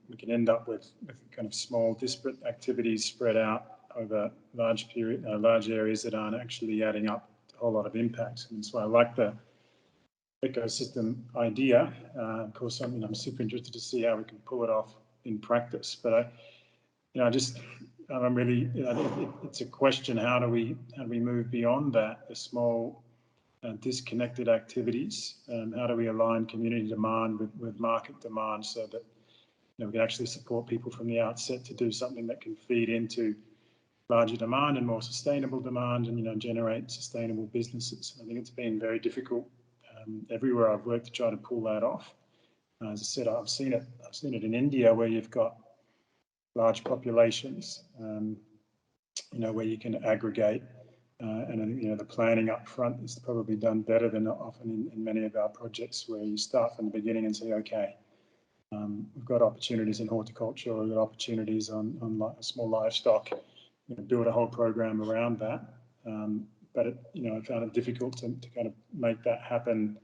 we can end up with kind of small, disparate activities spread out over large areas that aren't actually adding up to a whole lot of impact. And so I like the ecosystem idea. Of course, I'm super interested to see how we can pull it off in practice. But I'm really, you know, it's a question: how do we move beyond that, the small, disconnected activities? How do we align community demand with market demand so that, you know, we can actually support people from the outset to do something that can feed into larger demand and more sustainable demand, and, you know, generate sustainable businesses? I think it's been very difficult everywhere I've worked to try to pull that off. As I said, I've seen it in India, where you've got large populations, you know, where you can aggregate, and, you know, the planning up front is probably done better than often in many of our projects, where you start from the beginning and say, okay, we've got opportunities in horticulture, we've got opportunities on small livestock, you know, build a whole program around that. But you know, I found it difficult to kind of make that happen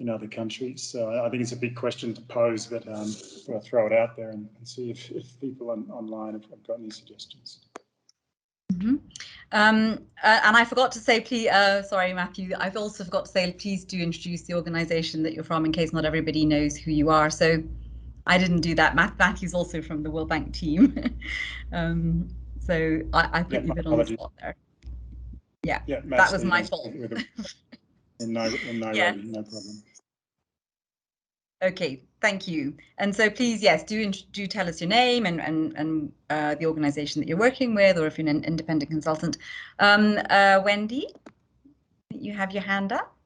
in other countries. So I think it's a big question to pose, but I'll throw it out there and see if people online have got any suggestions. Mm-hmm. And I forgot to say, please, sorry, Matthew, I've also forgot to say, please do introduce the organisation that you're from, in case not everybody knows who you are. So I didn't do that. Matthew's also from the World Bank team. So I put you a bit on the spot there. Yeah, that was my fault. In Nairobi, yes. No problem. Okay, thank you. And so please, yes, do tell us your name and the organisation that you're working with, or if you're an independent consultant. Wendy, you have your hand up.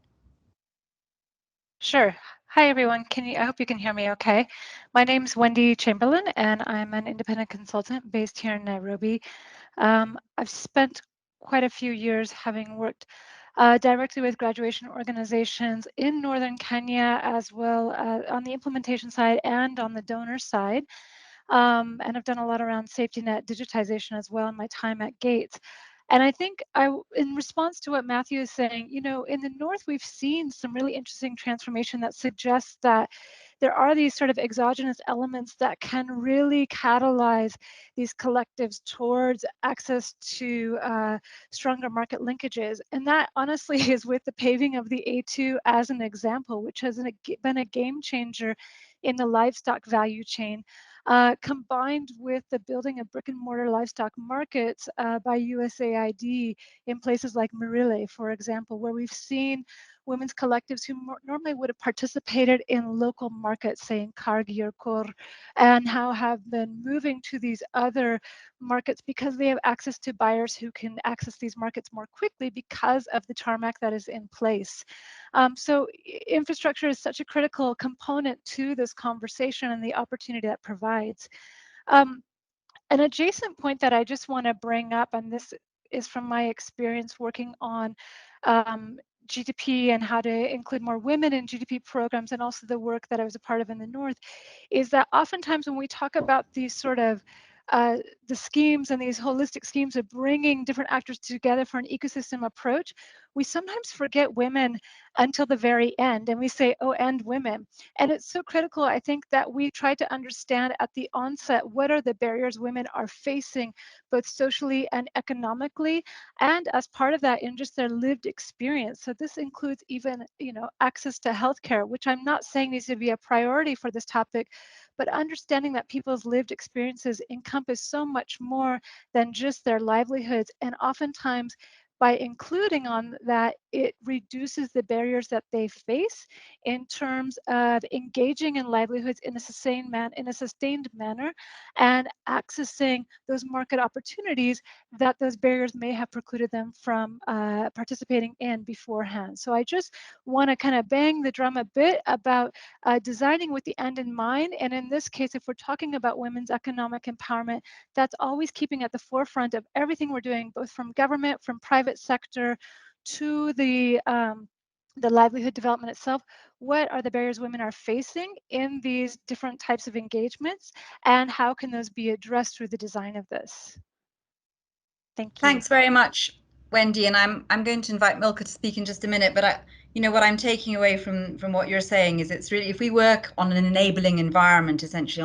Sure. Hi, everyone. I hope you can hear me okay. My name's Wendy Chamberlain, and I'm an independent consultant based here in Nairobi. I've spent quite a few years having worked directly with graduation organizations in northern Kenya, as well on the implementation side and on the donor side. And I've done a lot around safety net digitization as well in my time at Gates. And I think in response to what Matthew is saying, you know, in the North, we've seen some really interesting transformation that suggests that there are these sort of exogenous elements that can really catalyze these collectives towards access to stronger market linkages. And that honestly is with the paving of the A2 as an example, which has been a game changer in the livestock value chain, combined with the building of brick and mortar livestock markets by USAID in places like Marile, for example, where we've seen women's collectives who normally would have participated in local markets, say in Kargi or Kor, and how have been moving to these other markets because they have access to buyers who can access these markets more quickly because of the tarmac that is in place. So infrastructure is such a critical component to this conversation and the opportunity that provides. An adjacent point that I just want to bring up, and this is from my experience working on GDP and how to include more women in GDP programs, and also the work that I was a part of in the North, is that oftentimes when we talk about these sort of the schemes and these holistic schemes of bringing different actors together for an ecosystem approach, we sometimes forget women until the very end, and we say, oh, and women. And it's so critical, I think, that we try to understand at the onset what are the barriers women are facing, both socially and economically, and as part of that in just their lived experience. So this includes even, you know, access to healthcare, which I'm not saying needs to be a priority for this topic, but understanding that people's lived experiences encompass so much more than just their livelihoods. And oftentimes, by including on that, it reduces the barriers that they face in terms of engaging in livelihoods in a sustained manner and accessing those market opportunities that those barriers may have precluded them from participating in beforehand. So I just want to kind of bang the drum a bit about designing with the end in mind. And in this case, if we're talking about women's economic empowerment, that's always keeping at the forefront of everything we're doing, both from government, from private sector, to the livelihood development itself. What are the barriers women are facing in these different types of engagements, and how can those be addressed through the design of this? Thank you. Thanks very much, Wendy. And I'm going to invite Milka to speak in just a minute, but you know, what I'm taking away from what you're saying is it's really, if we work on an enabling environment, essentially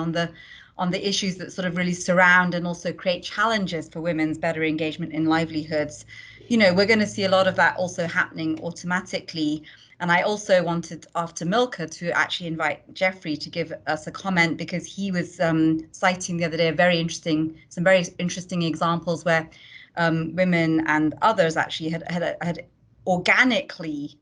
on the issues that sort of really surround and also create challenges for women's better engagement in livelihoods, you know, we're going to see a lot of that also happening automatically. And I also wanted, after Milka, to actually invite Jeffrey to give us a comment, because he was citing the other day some very interesting examples where women and others actually had organically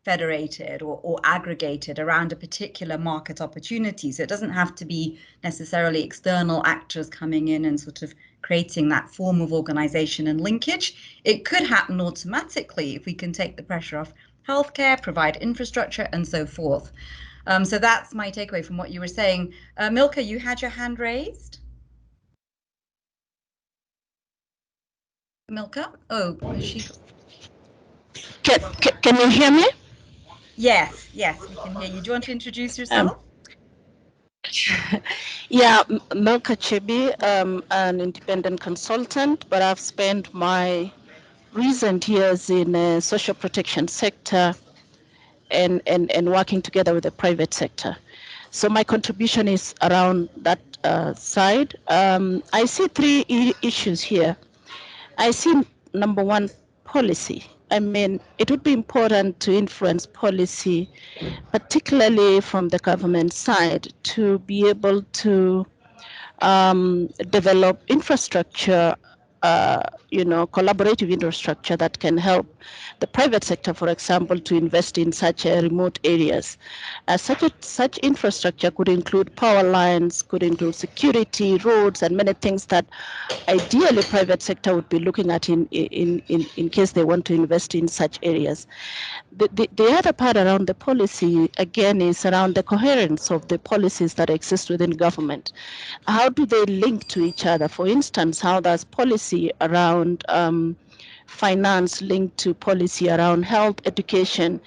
federated or aggregated around a particular market opportunity. So it doesn't have to be necessarily external actors coming in and sort of creating that form of organization and linkage. It could happen automatically if we can take the pressure off healthcare, provide infrastructure, and so forth. So that's my takeaway from what you were saying. Milka, you had your hand raised. Milka? Oh, is she? Can you hear me? Yes, we can hear you. Do you want to introduce yourself? Yeah, Milka Chibi, an independent consultant, but I've spent my recent years in the social protection sector and working together with the private sector. So my contribution is around that side. I see three issues here. I see, number one, policy. I mean, it would be important to influence policy, particularly from the government side, to be able to develop infrastructure, collaborative infrastructure that can help the private sector, for example, to invest in such remote areas. Such infrastructure could include power lines, could include security, roads, and many things that ideally private sector would be looking at in case they want to invest in such areas. The other part around the policy, again, is around the coherence of the policies that exist within government. How do they link to each other? For instance, how does policy around finance linked to policy around health, education,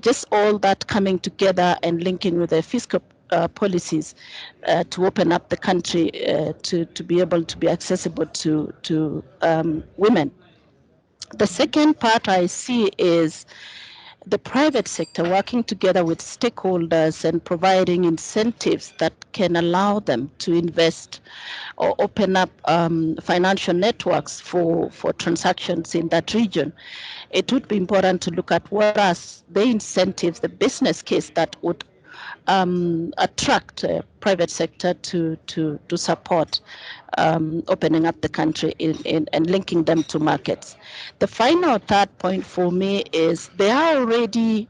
just all that coming together and linking with the fiscal policies to open up the country to be able to be accessible to women. The second part I see is the private sector working together with stakeholders and providing incentives that can allow them to invest or open up financial networks for transactions in that region. It would be important to look at what are the incentives, the business case that would attract private sector to support opening up the country and linking them to markets. The final third point for me is there are already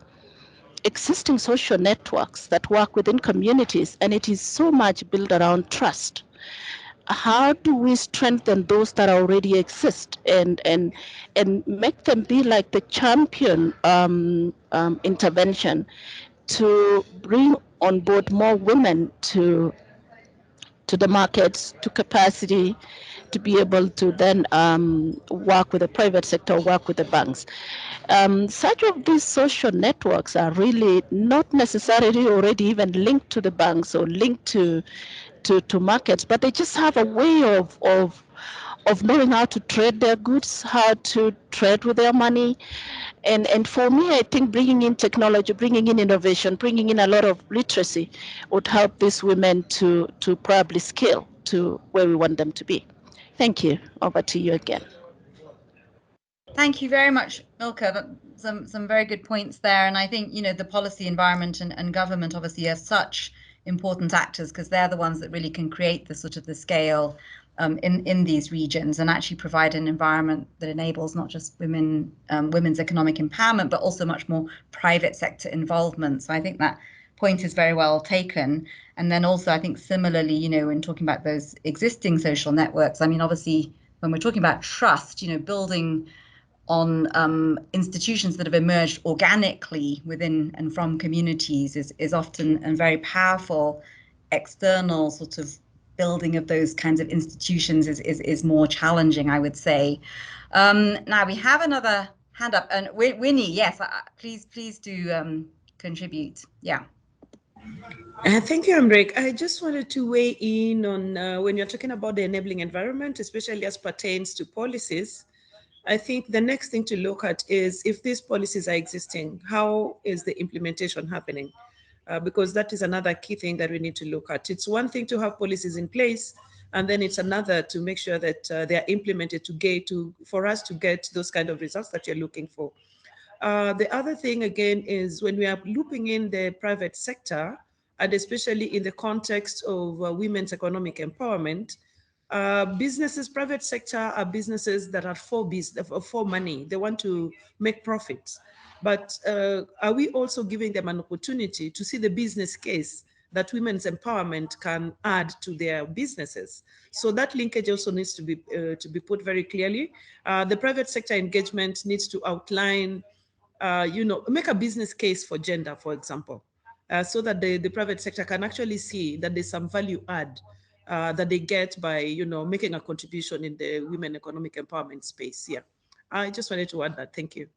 existing social networks that work within communities, and it is so much built around trust. How do we strengthen those that already exist and make them be like the champion intervention to bring on board more women to the markets, to capacity, to be able to then work with the private sector, work with the banks. Such of these social networks are really not necessarily already even linked to the banks or linked to markets, but they just have a way of knowing how to trade their goods, how to trade with their money. And for me, I think bringing in technology, bringing in innovation, bringing in a lot of literacy would help these women to probably scale to where we want them to be. Thank you. Over to you again. Thank you very much, Milka. Some very good points there. And I think, the policy environment and government obviously are such important actors because they're the ones that really can create the sort of the scale in these regions and actually provide an environment that enables not just women's economic empowerment, but also much more private sector involvement. So I think that point is very well taken. And then also I think similarly, in talking about those existing social networks, I mean, obviously when we're talking about trust, building on institutions that have emerged organically within and from communities is often a very powerful external sort of building of those kinds of institutions is more challenging, I would say. Now we have another hand up, and Winnie, yes, please do contribute. Yeah. Thank you, Amrik. I just wanted to weigh in on when you're talking about the enabling environment, especially as pertains to policies. I think the next thing to look at is if these policies are existing, how is the implementation happening? Because that is another key thing that we need to look at. It's one thing to have policies in place, and then it's another to make sure that they are implemented for us to get those kind of results that you're looking for. The other thing, again, is when we are looping in the private sector, and especially in the context of women's economic empowerment, businesses, private sector are businesses that are for money. They want to make profits. But are we also giving them an opportunity to see the business case that women's empowerment can add to their businesses? So that linkage also needs to be put very clearly. The private sector engagement needs to outline, make a business case for gender, for example, so that the private sector can actually see that there's some value add that they get by, making a contribution in the women economic empowerment space. Yeah, I just wanted to add that. Thank you.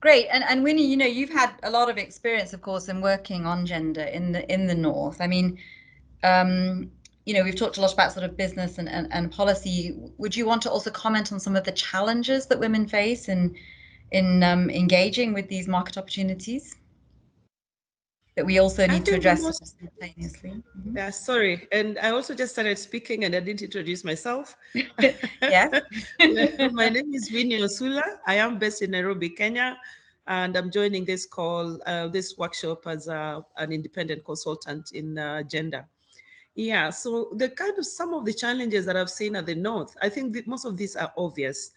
Great, and Winnie, you've had a lot of experience, of course, in working on gender in the North. I mean, we've talked a lot about sort of business and policy. Would you want to also comment on some of the challenges that women face in engaging with these market opportunities that we also need to address simultaneously? Mm-hmm. Yeah, sorry. And I also just started speaking and I didn't introduce myself. Yes. My name is Winnie Osula. I am based in Nairobi, Kenya, and I'm joining this call, this workshop as an independent consultant in gender. Yeah, so some of the challenges that I've seen at the North, I think that most of these are obvious.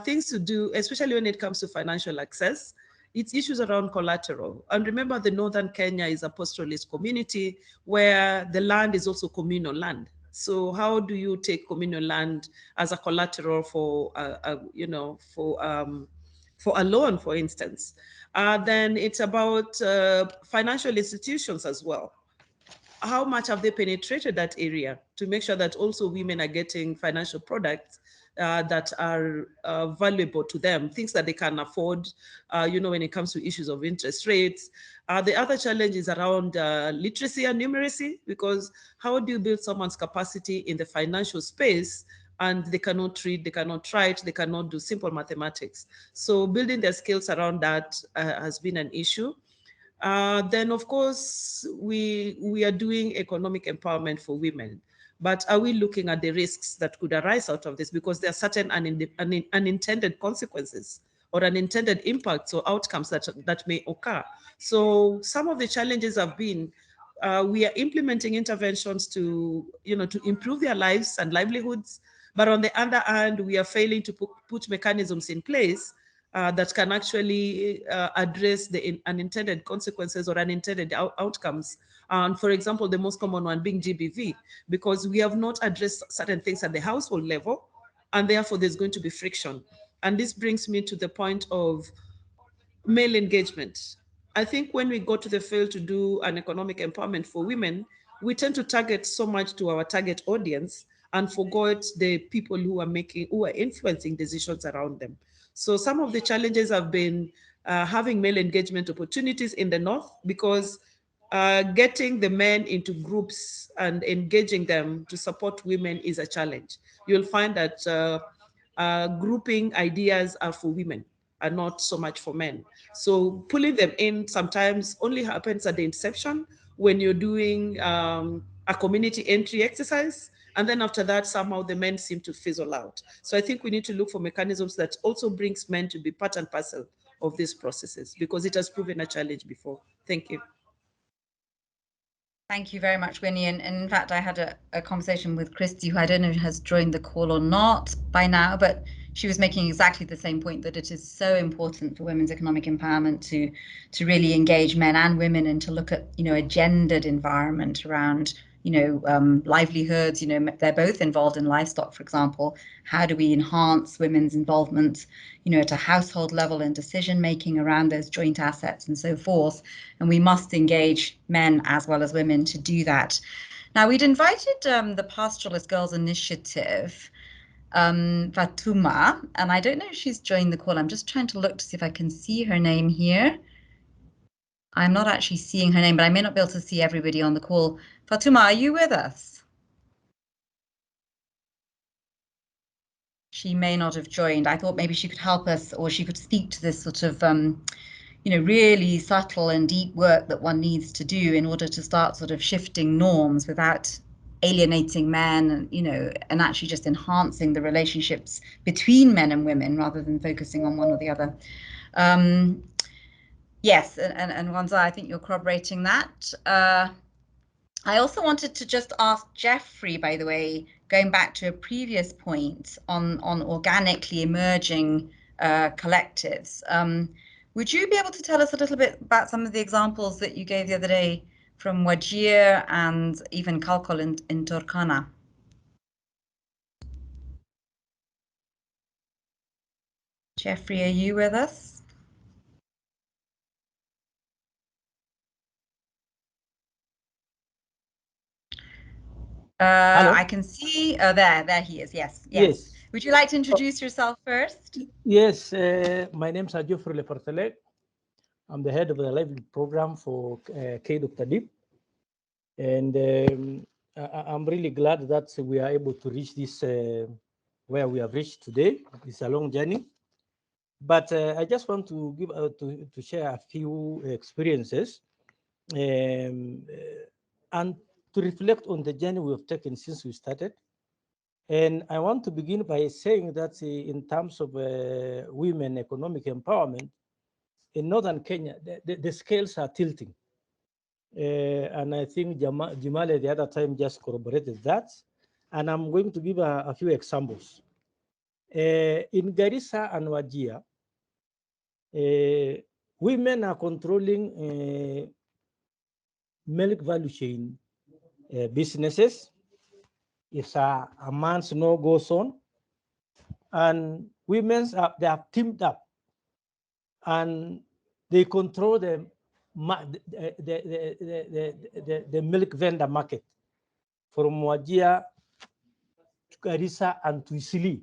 Things to do, especially when it comes to financial access. It's issues around collateral. And remember, the Northern Kenya is a pastoralist community where the land is also communal land. So how do you take communal land as a collateral for a loan, for instance? Then it's about financial institutions as well. How much have they penetrated that area to make sure that also women are getting financial products that are valuable to them, things that they can afford, when it comes to issues of interest rates. The other challenge is around literacy and numeracy, because how do you build someone's capacity in the financial space and they cannot read, they cannot write, they cannot do simple mathematics. So building their skills around that has been an issue. Then, of course, we are doing economic empowerment for women. But are we looking at the risks that could arise out of this? Because there are certain unintended consequences or unintended impacts or outcomes that may occur. So some of the challenges have been, we are implementing interventions to improve their lives and livelihoods. But on the other hand, we are failing to put mechanisms in place that can actually address the unintended consequences or unintended outcomes. And for example, the most common one being GBV, because we have not addressed certain things at the household level, and therefore there's going to be friction. And this brings me to the point of male engagement. I think when we go to the field to do an economic empowerment for women, we tend to target so much to our target audience and forgot the people who are influencing decisions around them. So some of the challenges have been having male engagement opportunities in the North, because getting the men into groups and engaging them to support women is a challenge. You'll find that grouping ideas are for women and not so much for men. So pulling them in sometimes only happens at the inception when you're doing a community entry exercise. And then after that, somehow the men seem to fizzle out. So I think we need to look for mechanisms that also brings men to be part and parcel of these processes, because it has proven a challenge before. Thank you. Thank you very much, Winnie. And in fact, I had a conversation with Christy, who I don't know has joined the call or not by now, but she was making exactly the same point, that it is so important for women's economic empowerment to really engage men and women and to look at, a gendered environment around, livelihoods. They're both involved in livestock, for example. How do we enhance women's involvement, at a household level in decision making around those joint assets and so forth? And we must engage men as well as women to do that. Now, we'd invited the Pastoralist Girls Initiative, Fatuma, and I don't know if she's joined the call. I'm just trying to look to see if I can see her name here. I'm not actually seeing her name, but I may not be able to see everybody on the call. Fatuma, are you with us? She may not have joined. I thought maybe she could help us, or she could speak to this sort of, really subtle and deep work that one needs to do in order to start sort of shifting norms without alienating men, and actually just enhancing the relationships between men and women rather than focusing on one or the other. Yes, and Wanza, I think you're corroborating that. I also wanted to just ask Jeffrey, by the way, going back to a previous point on organically emerging collectives. Would you be able to tell us a little bit about some of the examples that you gave the other day from Wajir and even Kalkol in Turkana? Jeffrey, are you with us? I can see, there he is, yes. Would you like to introduce yourself first? Yes, my name is Ajofre Leportele. I'm the head of the livelihood program for KDRDIP. And I'm really glad that we are able to reach this, where we have reached today. It's a long journey. But I just want to give to share a few experiences and to reflect on the journey we have taken since we started. And I want to begin by saying that in terms of women economic empowerment, in northern Kenya, the scales are tilting. And I think Jumale the other time just corroborated that. And I'm going to give a few examples. In Garissa and Wajir, women are controlling milk value chain businesses. If a man's no goes on, and women they have teamed up, and they control the milk vendor market from Wajir to Garissa and to Isili.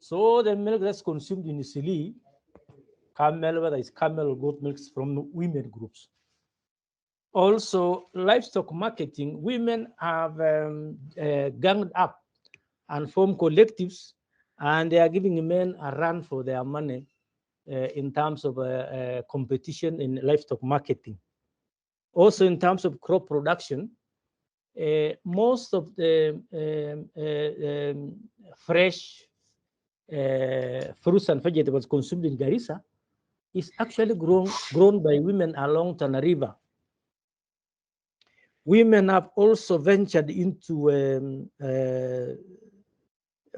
So the milk that's consumed in Isili, camel, whether it's camel or goat milks from women groups. Also, livestock marketing, women have ganged up and form collectives, and they are giving men a run for their money in terms of competition in livestock marketing. Also, in terms of crop production, most of the fresh fruits and vegetables consumed in Garissa is actually grown by women along Tana River. Women have also ventured into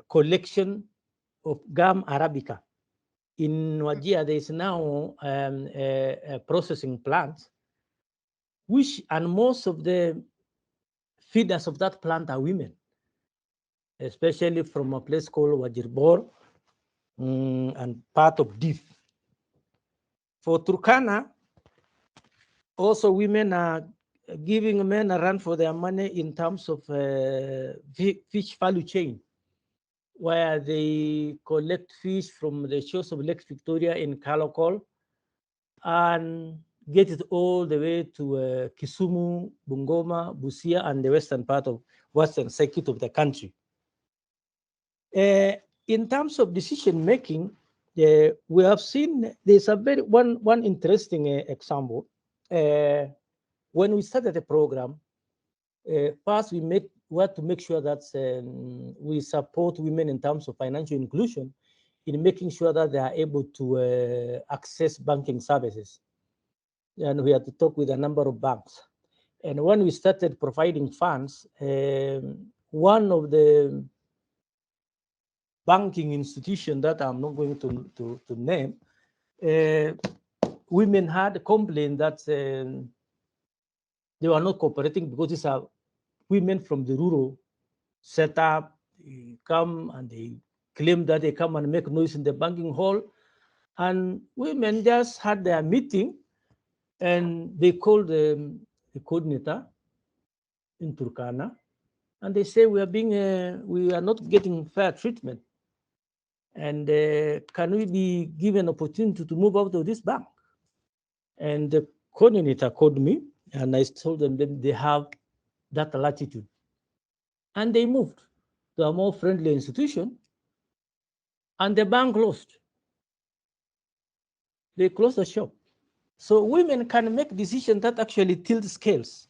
collection of gum arabica. In Wajir, there is now a processing plant, and most of the feeders of that plant are women, especially from a place called Wajir and part of Dif. For Turkana, also women are giving men a run for their money in terms of fish value chain, where they collect fish from the shores of Lake Victoria in Kalokol and get it all the way to Kisumu, Bungoma, Busia, and the western part of western circuit of the country. In terms of decision making, we have seen there's a one interesting example. When we started the program, first we had to make sure that we support women in terms of financial inclusion, in making sure that they are able to access banking services. And we had to talk with a number of banks. And when we started providing funds, one of the banking institutions that I'm not going to name, women had a complaint that they were not cooperating because these are women from the rural setup. They come and they claim that they come and make noise in the banking hall. And women just had their meeting and they called the coordinator in Turkana, and they say we are not getting fair treatment, and can we be given opportunity to move out of this bank? And the coordinator called me, and I told them that they have that latitude, and they moved to a more friendly institution, and the bank closed. They closed the shop. So women can make decisions that actually tilt scales.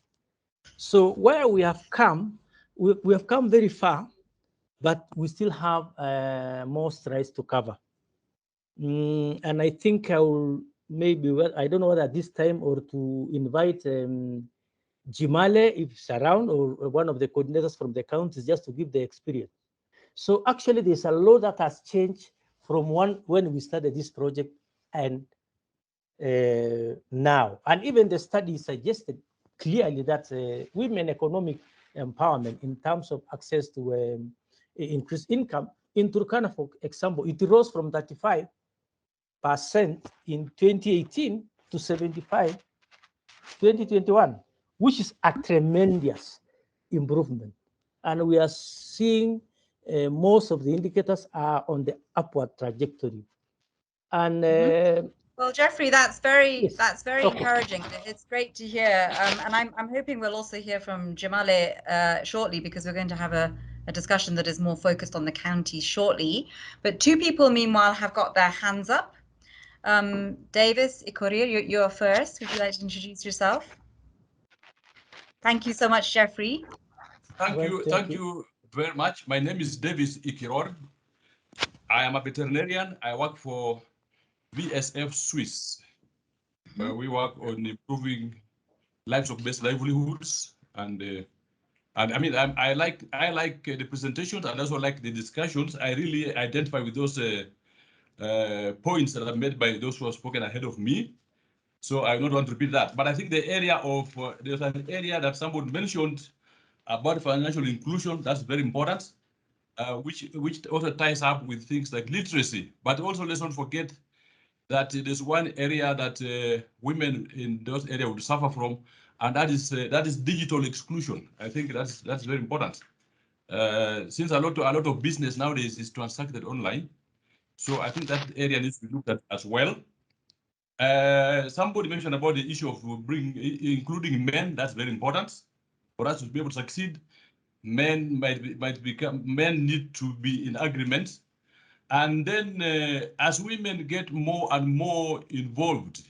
So where we have come, we have come very far, but we still have more strides to cover. And I think I will maybe, I don't know whether at this time or to invite Jimale, if it's around, or one of the coordinators from the counties, just to give the experience. So actually there's a lot that has changed from when we started this project and now. And even the study suggested clearly that women economic empowerment in terms of access to increased income in Turkana, for example, it rose from 35% in 2018 to 75% 2021, which is a tremendous improvement. And we are seeing most of the indicators are on the upward trajectory. And well, Jeffrey, that's very okay. encouraging. It's great to hear, and I'm hoping we'll also hear from Jimale shortly, because we're going to have a discussion that is more focused on the county shortly. But two people, meanwhile, have got their hands up. Davis Ikorir, you're first. Would you like to introduce yourself? Thank you so much, Jeffrey. Thank you very much. My name is Davis Ikiror. I am a veterinarian. I work for BSF Swiss. We work on improving livestock-based livelihoods, and I mean I like the presentations and also like the discussions. I really identify with those points that are made by those who have spoken ahead of me. So I don't want to repeat that. But I think the area of there's an area that someone mentioned about financial inclusion. That's very important, which also ties up with things like literacy. But also let's not forget that there's one area that women in those areas would suffer from, and that is digital exclusion. I think that's very important. Since a lot of business nowadays is transacted online, so I think that area needs to be looked at as well. Somebody mentioned about the issue of including men. That's very important for us to be able to succeed. men men need to be in agreement. And then as women get more and more involved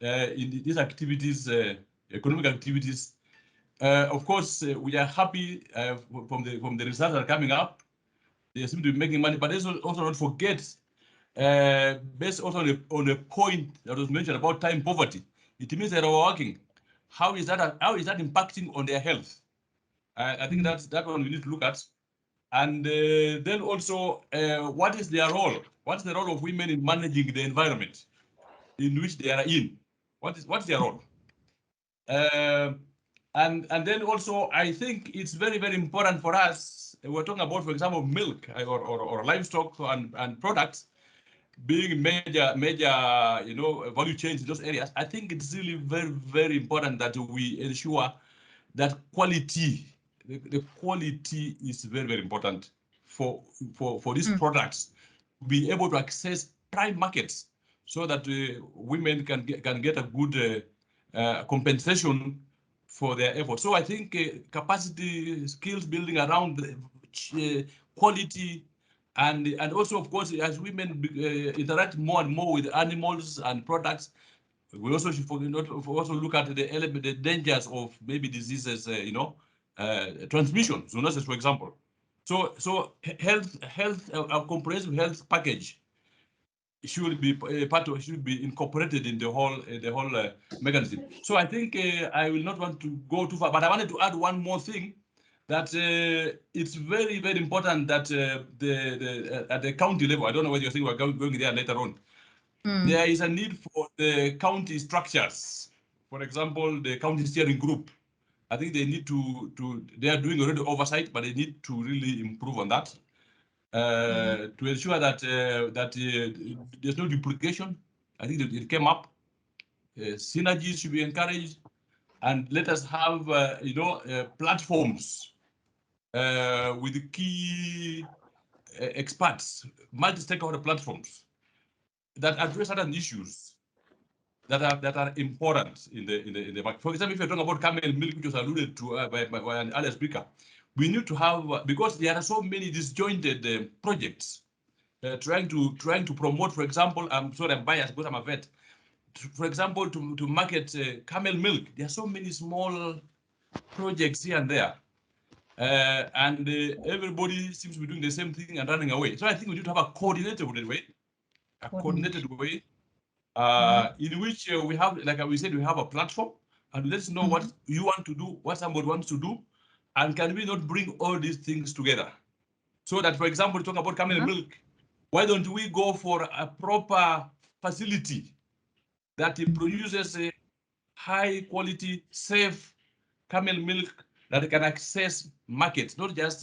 in these activities, economic activities, of course, we are happy from the results that are coming up. They seem to be making money, but let's also not forget, based also on a point that was mentioned about time poverty. It means that are working. How is that impacting on their health? I think that one we need to look at. And then also, what is their role? What's the role of women in managing the environment in which they are in? What's their role? And then also, I think it's very, very important for us. We're talking about, for example, milk or livestock and products being major, value chains in those areas. I think it's really very, very important that we ensure that quality, the quality is very, very important for these products to be able to access prime markets, so that women can get a good compensation for their efforts. So I think capacity, skills building around quality, and also, of course, as women interact more and more with animals and products, we also should also look at the dangers of maybe diseases, transmission, zoonosis, for example. So a comprehensive health package should be should be incorporated in the whole mechanism. So I think I will not want to go too far, but I wanted to add one more thing, that it's very, very important that at the county level, I don't know whether you think we're going there later on, there is a need for the county structures. For example, the county steering group. I think they need they are doing already oversight, but they need to really improve on that to ensure that there's no duplication. I think that it came up. Synergies should be encouraged, and let us have platforms with key experts, multi-stakeholder platforms that address certain issues that are important in the market. For example, if you're talking about camel milk, which was alluded to by an earlier speaker, we need to have, because there are so many disjointed projects trying to promote. For example, I'm sorry, I'm biased because I'm a vet. For example, to market camel milk, there are so many small projects here and there, and everybody seems to be doing the same thing and running away. So I think we need to have a coordinated way, in which we have, like we said, we have a platform, and let's know what you want to do, what somebody wants to do, and can we not bring all these things together? So that, for example, talk about camel milk, why don't we go for a proper facility that produces a high quality, safe camel milk that can access markets, not just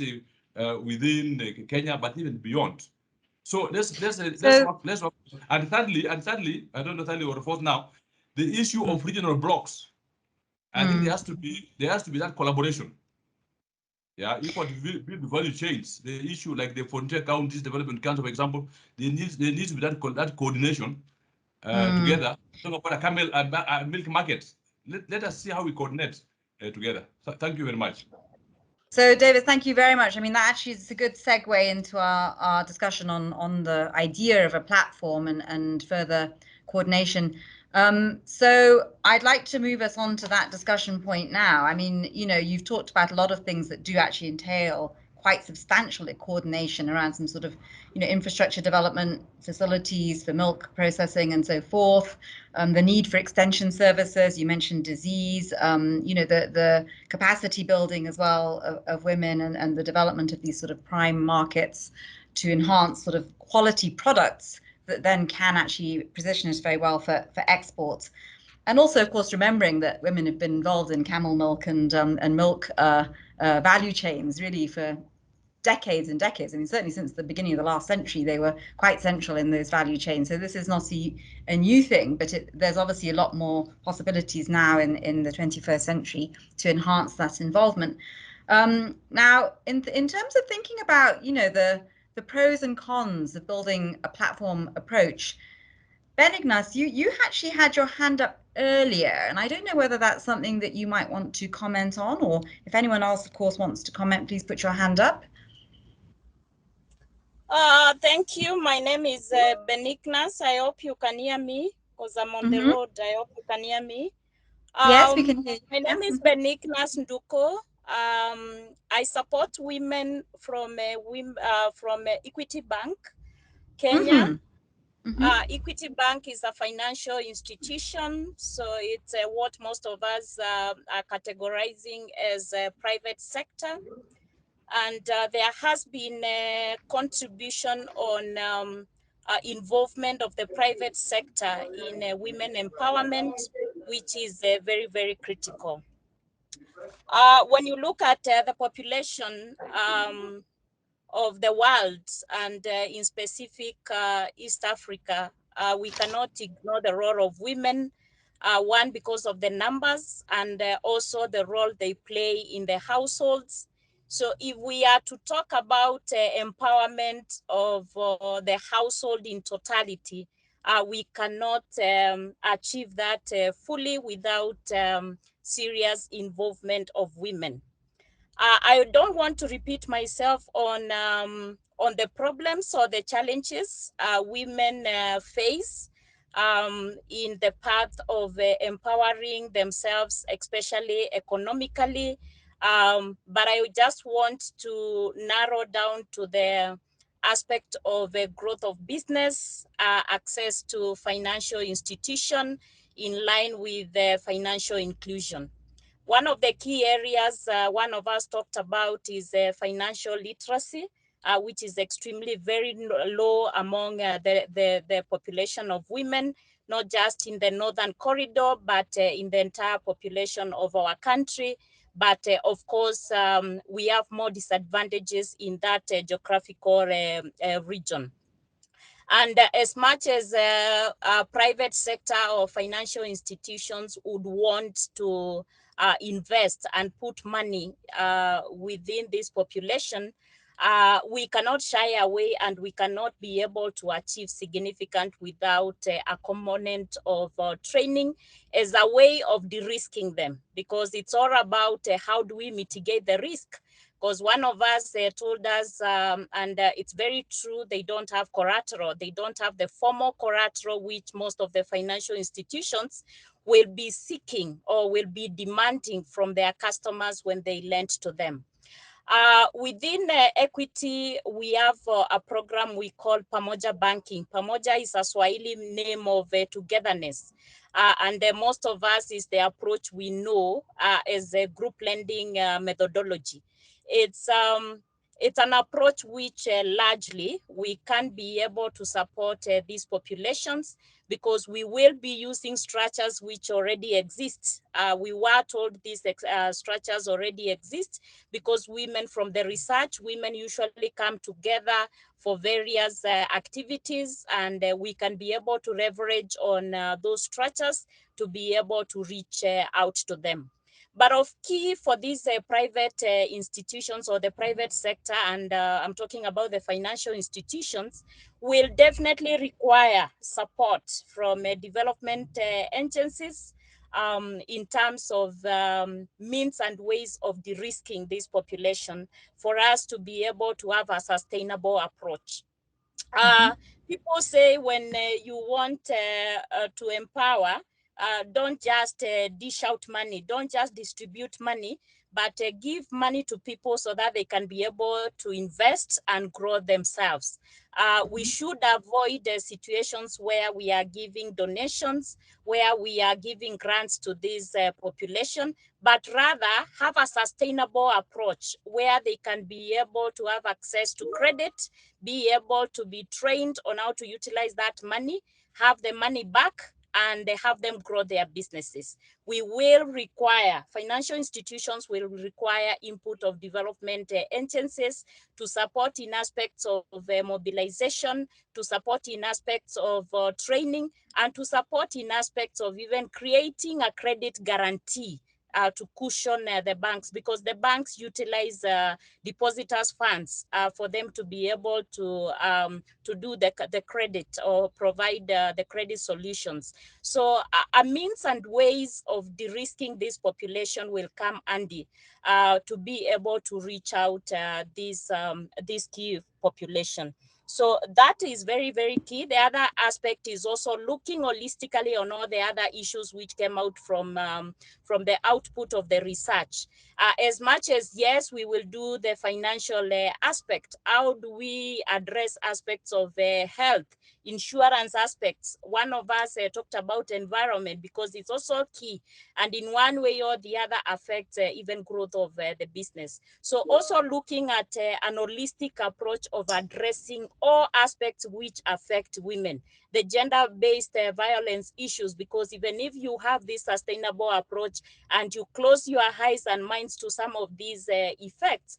within Kenya, but even beyond. So let's work. And thirdly, I don't know thirdly or fourth now, the issue of regional blocks. I think there has to be that collaboration. Yeah, if what build value chains, the issue like the Frontier Counties Development Council, for example, there needs to be that coordination together. Talk about a camel milk market. Let us see how we coordinate together. So, thank you very much. So, David, thank you very much. I mean, that actually is a good segue into our discussion on the idea of a platform and further coordination. So I'd like to move us on to that discussion point now. I mean, you've talked about a lot of things that do actually entail quite substantial coordination around some sort of, infrastructure development, facilities for milk processing and so forth, the need for extension services. You mentioned disease, the capacity building as well of women and the development of these sort of prime markets to enhance sort of quality products that then can actually position us very well for exports. And also, of course, remembering that women have been involved in camel milk and milk value chains really for decades and decades. I mean, certainly since the beginning of the last century, they were quite central in those value chains. So this is not a new thing, but there's obviously a lot more possibilities now in the 21st century to enhance that involvement. Now, in terms of thinking about, the pros and cons of building a platform approach, Ben Ignace, you actually had your hand up earlier, and I don't know whether that's something that you might want to comment on, or if anyone else, of course, wants to comment, please put your hand up. Thank you. My name is Benignas. I hope you can hear me because I'm on the road. I hope you can hear me. Yes, we can hear you. My name is Benignas Nduko. I support women from Equity Bank, Kenya. Equity Bank is a financial institution, so it's what most of us are categorizing as a private sector. And there has been a contribution on involvement of the private sector in women empowerment, which is very, very critical. When you look at the population of the world, and in specific East Africa, we cannot ignore the role of women, one, because of the numbers, and also the role they play in the households. So if we are to talk about empowerment of the household in totality, we cannot achieve that fully without serious involvement of women. I don't want to repeat myself on the problems or the challenges women face in the path of empowering themselves, especially economically. But I just want to narrow down to the aspect of growth of business, access to financial institution in line with financial inclusion. One of the key areas one of us talked about is financial literacy, which is extremely very low among the population of women, not just in the Northern Corridor, but in the entire population of our country. But of course, we have more disadvantages in that geographical region. And as much as private sector or financial institutions would want to invest and put money within this population, we cannot shy away, and we cannot be able to achieve significant without a component of training as a way of de-risking them, because it's all about how do we mitigate the risk. Because one of us told us, and it's very true, they don't have collateral. They don't have the formal collateral which most of the financial institutions will be seeking or will be demanding from their customers when they lend to them. Within equity, we have a program we call Pamoja Banking. Pamoja is a Swahili name of togetherness. And most of us is the approach we know as a group lending methodology. It's an approach which largely we can be able to support these populations, because we will be using structures which already exist. We were told these structures already exist because women from the research, women usually come together for various activities, and we can be able to leverage on those structures to be able to reach out to them. But of key for these private institutions or the private sector, and I'm talking about the financial institutions, will definitely require support from development agencies in terms of means and ways of de-risking this population for us to be able to have a sustainable approach. People say when you want to empower, don't just dish out money, don't just distribute money, but give money to people so that they can be able to invest and grow themselves. We should avoid situations where we are giving donations, where we are giving grants to this population, but rather have a sustainable approach where they can be able to have access to credit, be able to be trained on how to utilize that money, have the money back, and have them grow their businesses. We will require, financial institutions will require input of development agencies to support in aspects of mobilization, to support in aspects of training, and to support in aspects of even creating a credit guarantee to cushion the banks, because the banks utilize depositors' funds for them to be able to do the credit or provide the credit solutions. So a means and ways of de-risking this population will come handy to be able to reach out this key population. So that is very, very key. The other aspect is also looking holistically on all the other issues which came out from the output of the research. As much as, yes, we will do the financial aspect, how do we address aspects of health, insurance aspects? One of us talked about environment, because it's also key, and in one way or the other affects even growth of the business. So also looking at an holistic approach of addressing all aspects which affect women, the gender-based violence issues, because even if you have this sustainable approach and you close your eyes and minds to some of these effects,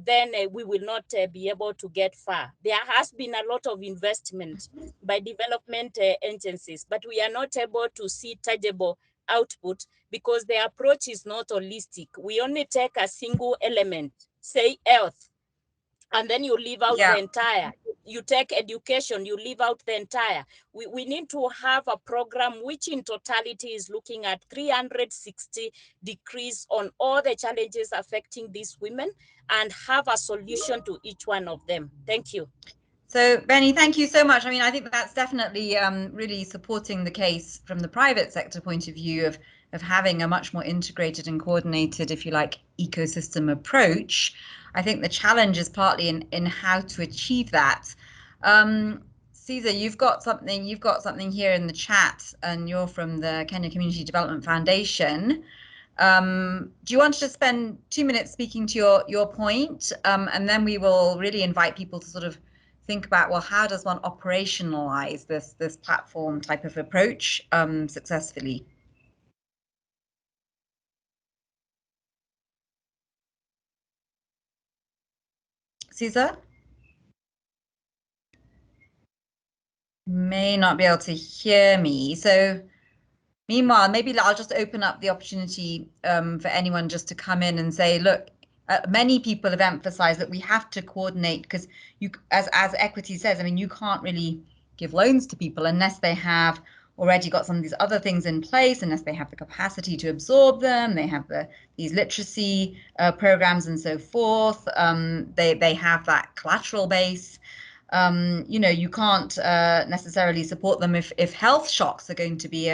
then we will not be able to get far. There has been a lot of investment by development agencies, but we are not able to see tangible output because the approach is not holistic. We only take a single element, say health, and then you leave out the entire. You take education, you leave out the entire. We need to have a program which in totality is looking at 360 degrees on all the challenges affecting these women and have a solution to each one of them. Thank you. So Benny, thank you so much. I mean, I think that's definitely really supporting the case from the private sector point of view of having a much more integrated and coordinated, if you like, ecosystem approach. I think the challenge is partly in how to achieve that. Caesar, you've got something here in the chat, and you're from the Kenya Community Development Foundation. Do you want to just spend 2 minutes speaking to your point, and then we will really invite people to sort of think about, well, how does one operationalize this platform type of approach successfully? Caesar? May not be able to hear me. So meanwhile, maybe I'll just open up the opportunity for anyone just to come in and say, look, many people have emphasized that we have to coordinate, because you, as Equity says, I mean, you can't really give loans to people unless they have already got some of these other things in place, unless they have the capacity to absorb them, they have these literacy programs and so forth, they have that collateral base. You know, you can't necessarily support them if health shocks are going to be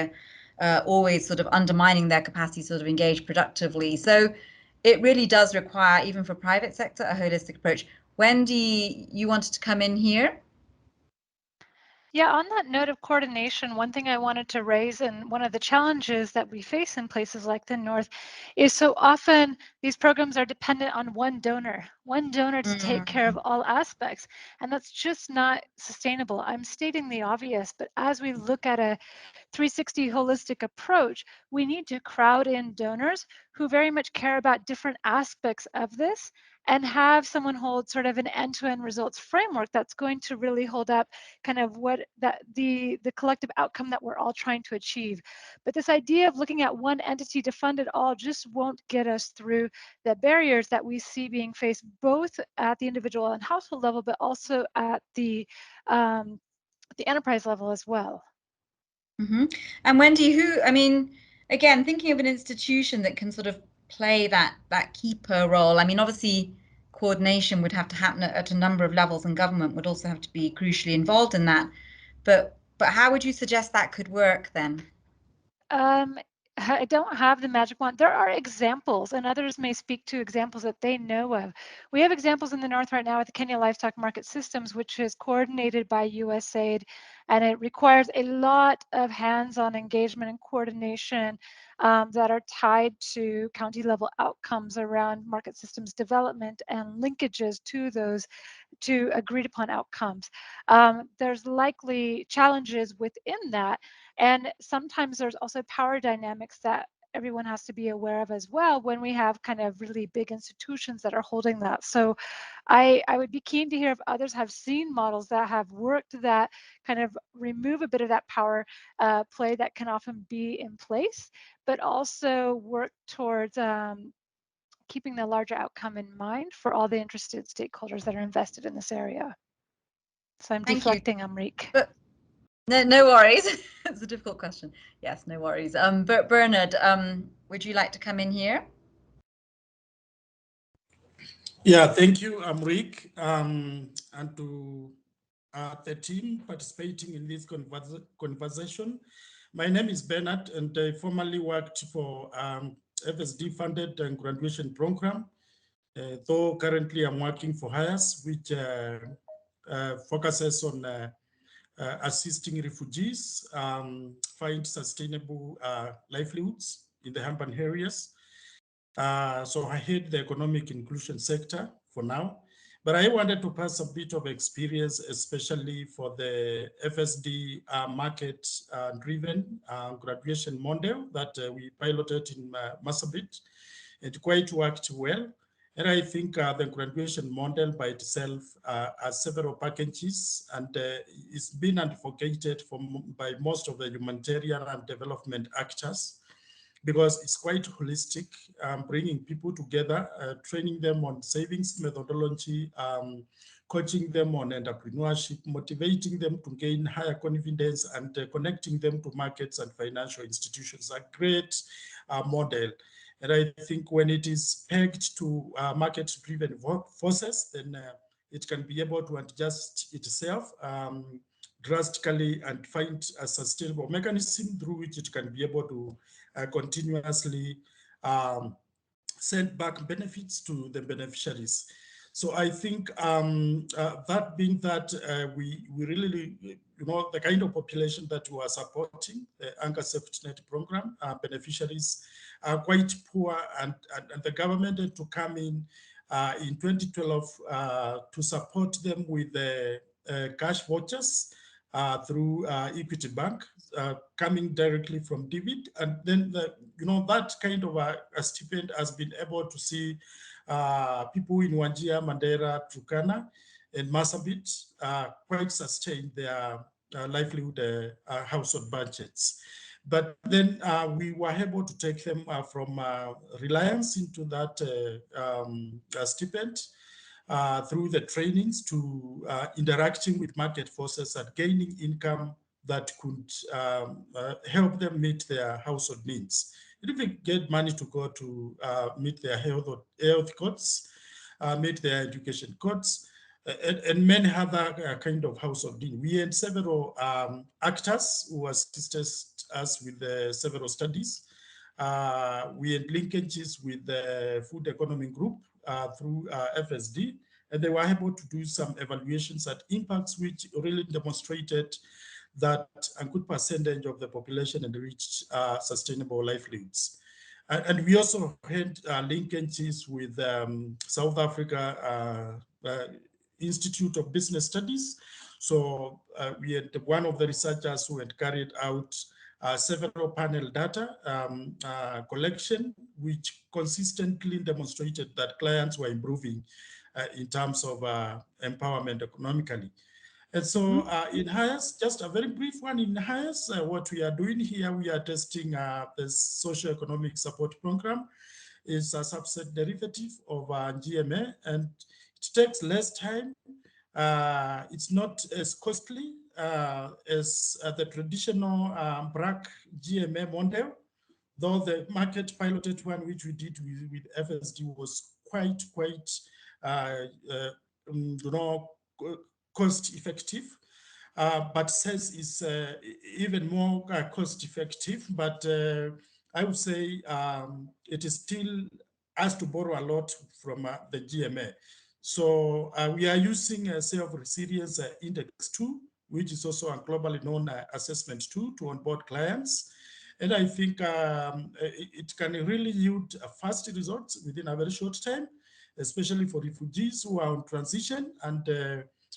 always sort of undermining their capacity to sort of engage productively. So it really does require, even for private sector, a holistic approach. Wendy, you wanted to come in here? Yeah, on that note of coordination, one thing I wanted to raise, and one of the challenges that we face in places like the North, is so often these programs are dependent on one donor to take care of all aspects, and that's just not sustainable. I'm stating the obvious, but as we look at a 360 holistic approach, we need to crowd in donors who very much care about different aspects of this, and have someone hold sort of an end-to-end results framework that's going to really hold up kind of what the collective outcome that we're all trying to achieve. But this idea of looking at one entity to fund it all just won't get us through the barriers that we see being faced both at the individual and household level, but also at the enterprise level as well. Mm-hmm. And Wendy, I mean, again, thinking of an institution that can sort of play that keeper role. I mean, obviously, coordination would have to happen at a number of levels, and government would also have to be crucially involved in that. But how would you suggest that could work then? I don't have the magic wand. There are examples, and others may speak to examples that they know of. We have examples in the North right now with the Kenya Livestock Market Systems, which is coordinated by USAID, and it requires a lot of hands-on engagement and coordination that are tied to county-level outcomes around market systems development and linkages to those to agreed upon outcomes. There's likely challenges within that, and sometimes there's also power dynamics that everyone has to be aware of as well when we have kind of really big institutions that are holding that. So I would be keen to hear if others have seen models that have worked that kind of remove a bit of that power play that can often be in place, but also work towards keeping the larger outcome in mind for all the interested stakeholders that are invested in this area. So I'm deflecting, Amrik. But no worries. It's a difficult question. Yes, no worries. But Bernard, would you like to come in here? Yeah, thank you, Amrik, and to the team participating in this conversation. My name is Bernard, and I formerly worked for FSD funded graduation program, though currently I'm working for HIAS, which focuses on assisting refugees find sustainable livelihoods in the urban areas. So I head the economic inclusion sector for now, but I wanted to pass a bit of experience, especially for the FSD market-driven graduation model that we piloted in Marsabit. It quite worked well. And I think the graduation model by itself has several packages, and it's been advocated by most of the humanitarian and development actors, because it's quite holistic, bringing people together, training them on savings methodology, coaching them on entrepreneurship, motivating them to gain higher confidence, and connecting them to markets and financial institutions. A great model. And I think when it is pegged to market-driven forces, then it can be able to adjust itself drastically and find a sustainable mechanism through which it can be able to continuously send back benefits to the beneficiaries. So I think that being that we really, the kind of population that we are supporting, the Anchor Safety Net program, beneficiaries are quite poor, and the government had to come in 2012 to support them with the cash vouchers through Equity Bank, coming directly from David. And then, that kind of a stipend has been able to see people in Wajir, Mandera, Turkana, and Marsabit quite sustain their livelihood household budgets. But then we were able to take them from reliance into that stipend through the trainings to interacting with market forces and gaining income that could help them meet their household needs. If they get money to go to meet their health costs, meet their education costs, and many other kind of household needs. We had several actors who assisted us with several studies. We had linkages with the Food Economy Group through FSD, and they were able to do some evaluations at impacts which really demonstrated that a good percentage of the population had reached sustainable livelihoods. And we also had linkages with South Africa Institute of Business Studies. So we had one of the researchers who had carried out several panel data collection, which consistently demonstrated that clients were improving in terms of empowerment economically. And so in HIAS, just a very brief one in HIAS, what we are doing here, we are testing the socio-economic support program. It's a subset derivative of GMA, and it takes less time. It's not as costly as the traditional BRAC GMA model, though the market piloted one, which we did with FSD, was quite cost effective, but says is even more cost effective. But I would say it is still has to borrow a lot from the GMA. So we are using a self-resilience index 2, which is also a globally known assessment tool to onboard clients. And I think it can really yield fast results within a very short time, especially for refugees who are on transition and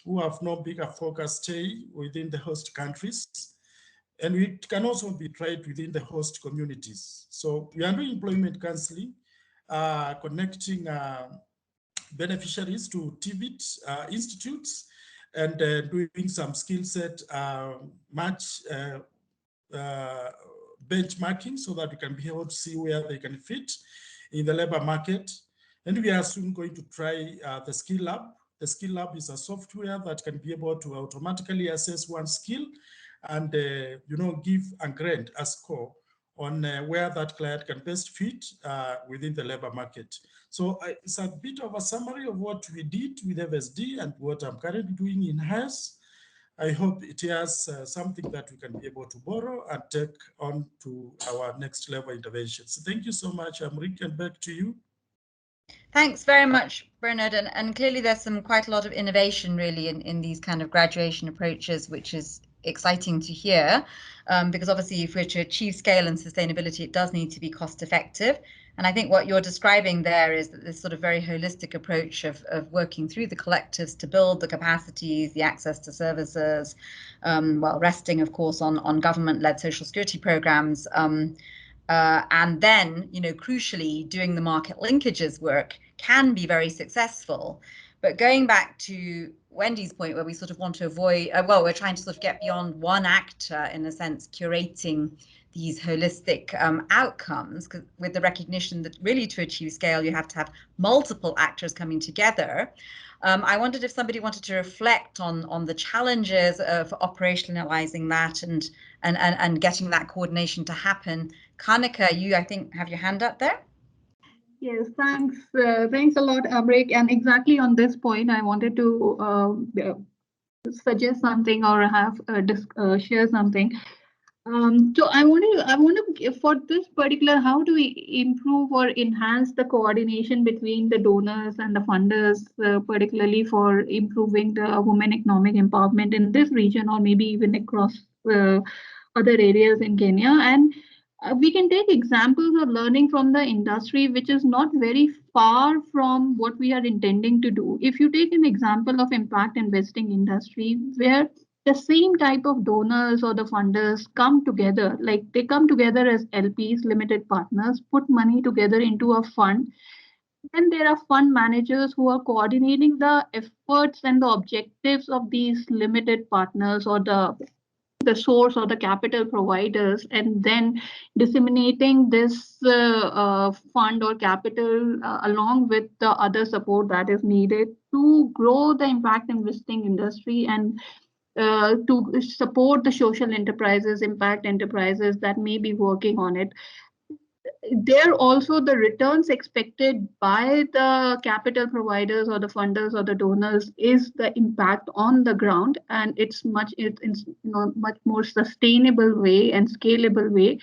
who have no bigger focus stay within the host countries. and it can also be tried within the host communities. So we are doing employment counseling, connecting beneficiaries to TVET institutes, and doing some skill set match benchmarking so that we can be able to see where they can fit in the labor market. And we are soon going to try the Skill Lab. The Skill Lab is a software that can be able to automatically assess one skill and give and grant a score on where that client can best fit within the labor market. So it's a bit of a summary of what we did with FSD and what I'm currently doing in-house. I hope it has something that we can be able to borrow and take on to our next level interventions. Thank you so much, Amrik, and back to you. Thanks very much, Bernard. And clearly there's quite a lot of innovation really in these kind of graduation approaches, which is exciting to hear, because obviously if we're to achieve scale and sustainability, it does need to be cost effective. And I think what you're describing there is that this sort of very holistic approach of working through the collectives to build the capacities, the access to services, while resting, of course, on government-led social security programs, and then, crucially, doing the market linkages work can be very successful. But going back to Wendy's point, where we sort of want to avoid, we're trying to sort of get beyond one actor, in a sense, curating these holistic outcomes, with the recognition that really to achieve scale, you have to have multiple actors coming together. I wondered if somebody wanted to reflect on the challenges of operationalizing that and getting that coordination to happen. Kanika, you, I think, have your hand up there. Yes, thanks. Thanks a lot, Amrik. And exactly on this point, I wanted to suggest something or have share something. So I want to for this particular, how do we improve or enhance the coordination between the donors and the funders, particularly for improving the women economic empowerment in this region, or maybe even across other areas in Kenya? And we can take examples of learning from the industry, which is not very far from what we are intending to do. If you take an example of impact investing industry, where the same type of donors or the funders come together, like they come together as LPs, limited partners, put money together into a fund. And there are fund managers who are coordinating the efforts and the objectives of these limited partners or the source or the capital providers, and then disseminating this fund or capital along with the other support that is needed to grow the impact investing industry and to support the social enterprises, impact enterprises that may be working on it. There also the returns expected by the capital providers or the funders or the donors is the impact on the ground, and it's much more sustainable way and scalable way.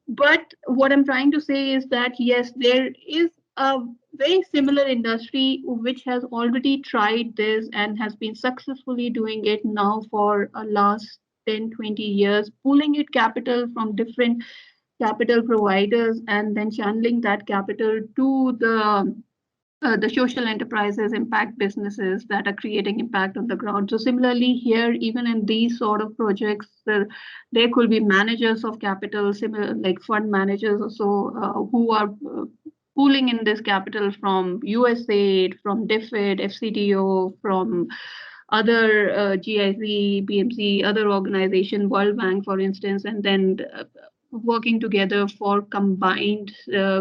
But what I'm trying to say is that yes, there is a very similar industry which has already tried this and has been successfully doing it now for last 10-20 years, pulling it capital from different capital providers and then channeling that capital to the social enterprises, impact businesses that are creating impact on the ground. So similarly here, even in these sort of projects, there could be managers of capital, similar like fund managers or so, who are pooling in this capital from USAID, from DFID, FCDO, from other GIZ, BMC, other organization, World Bank, for instance, and then working together for combined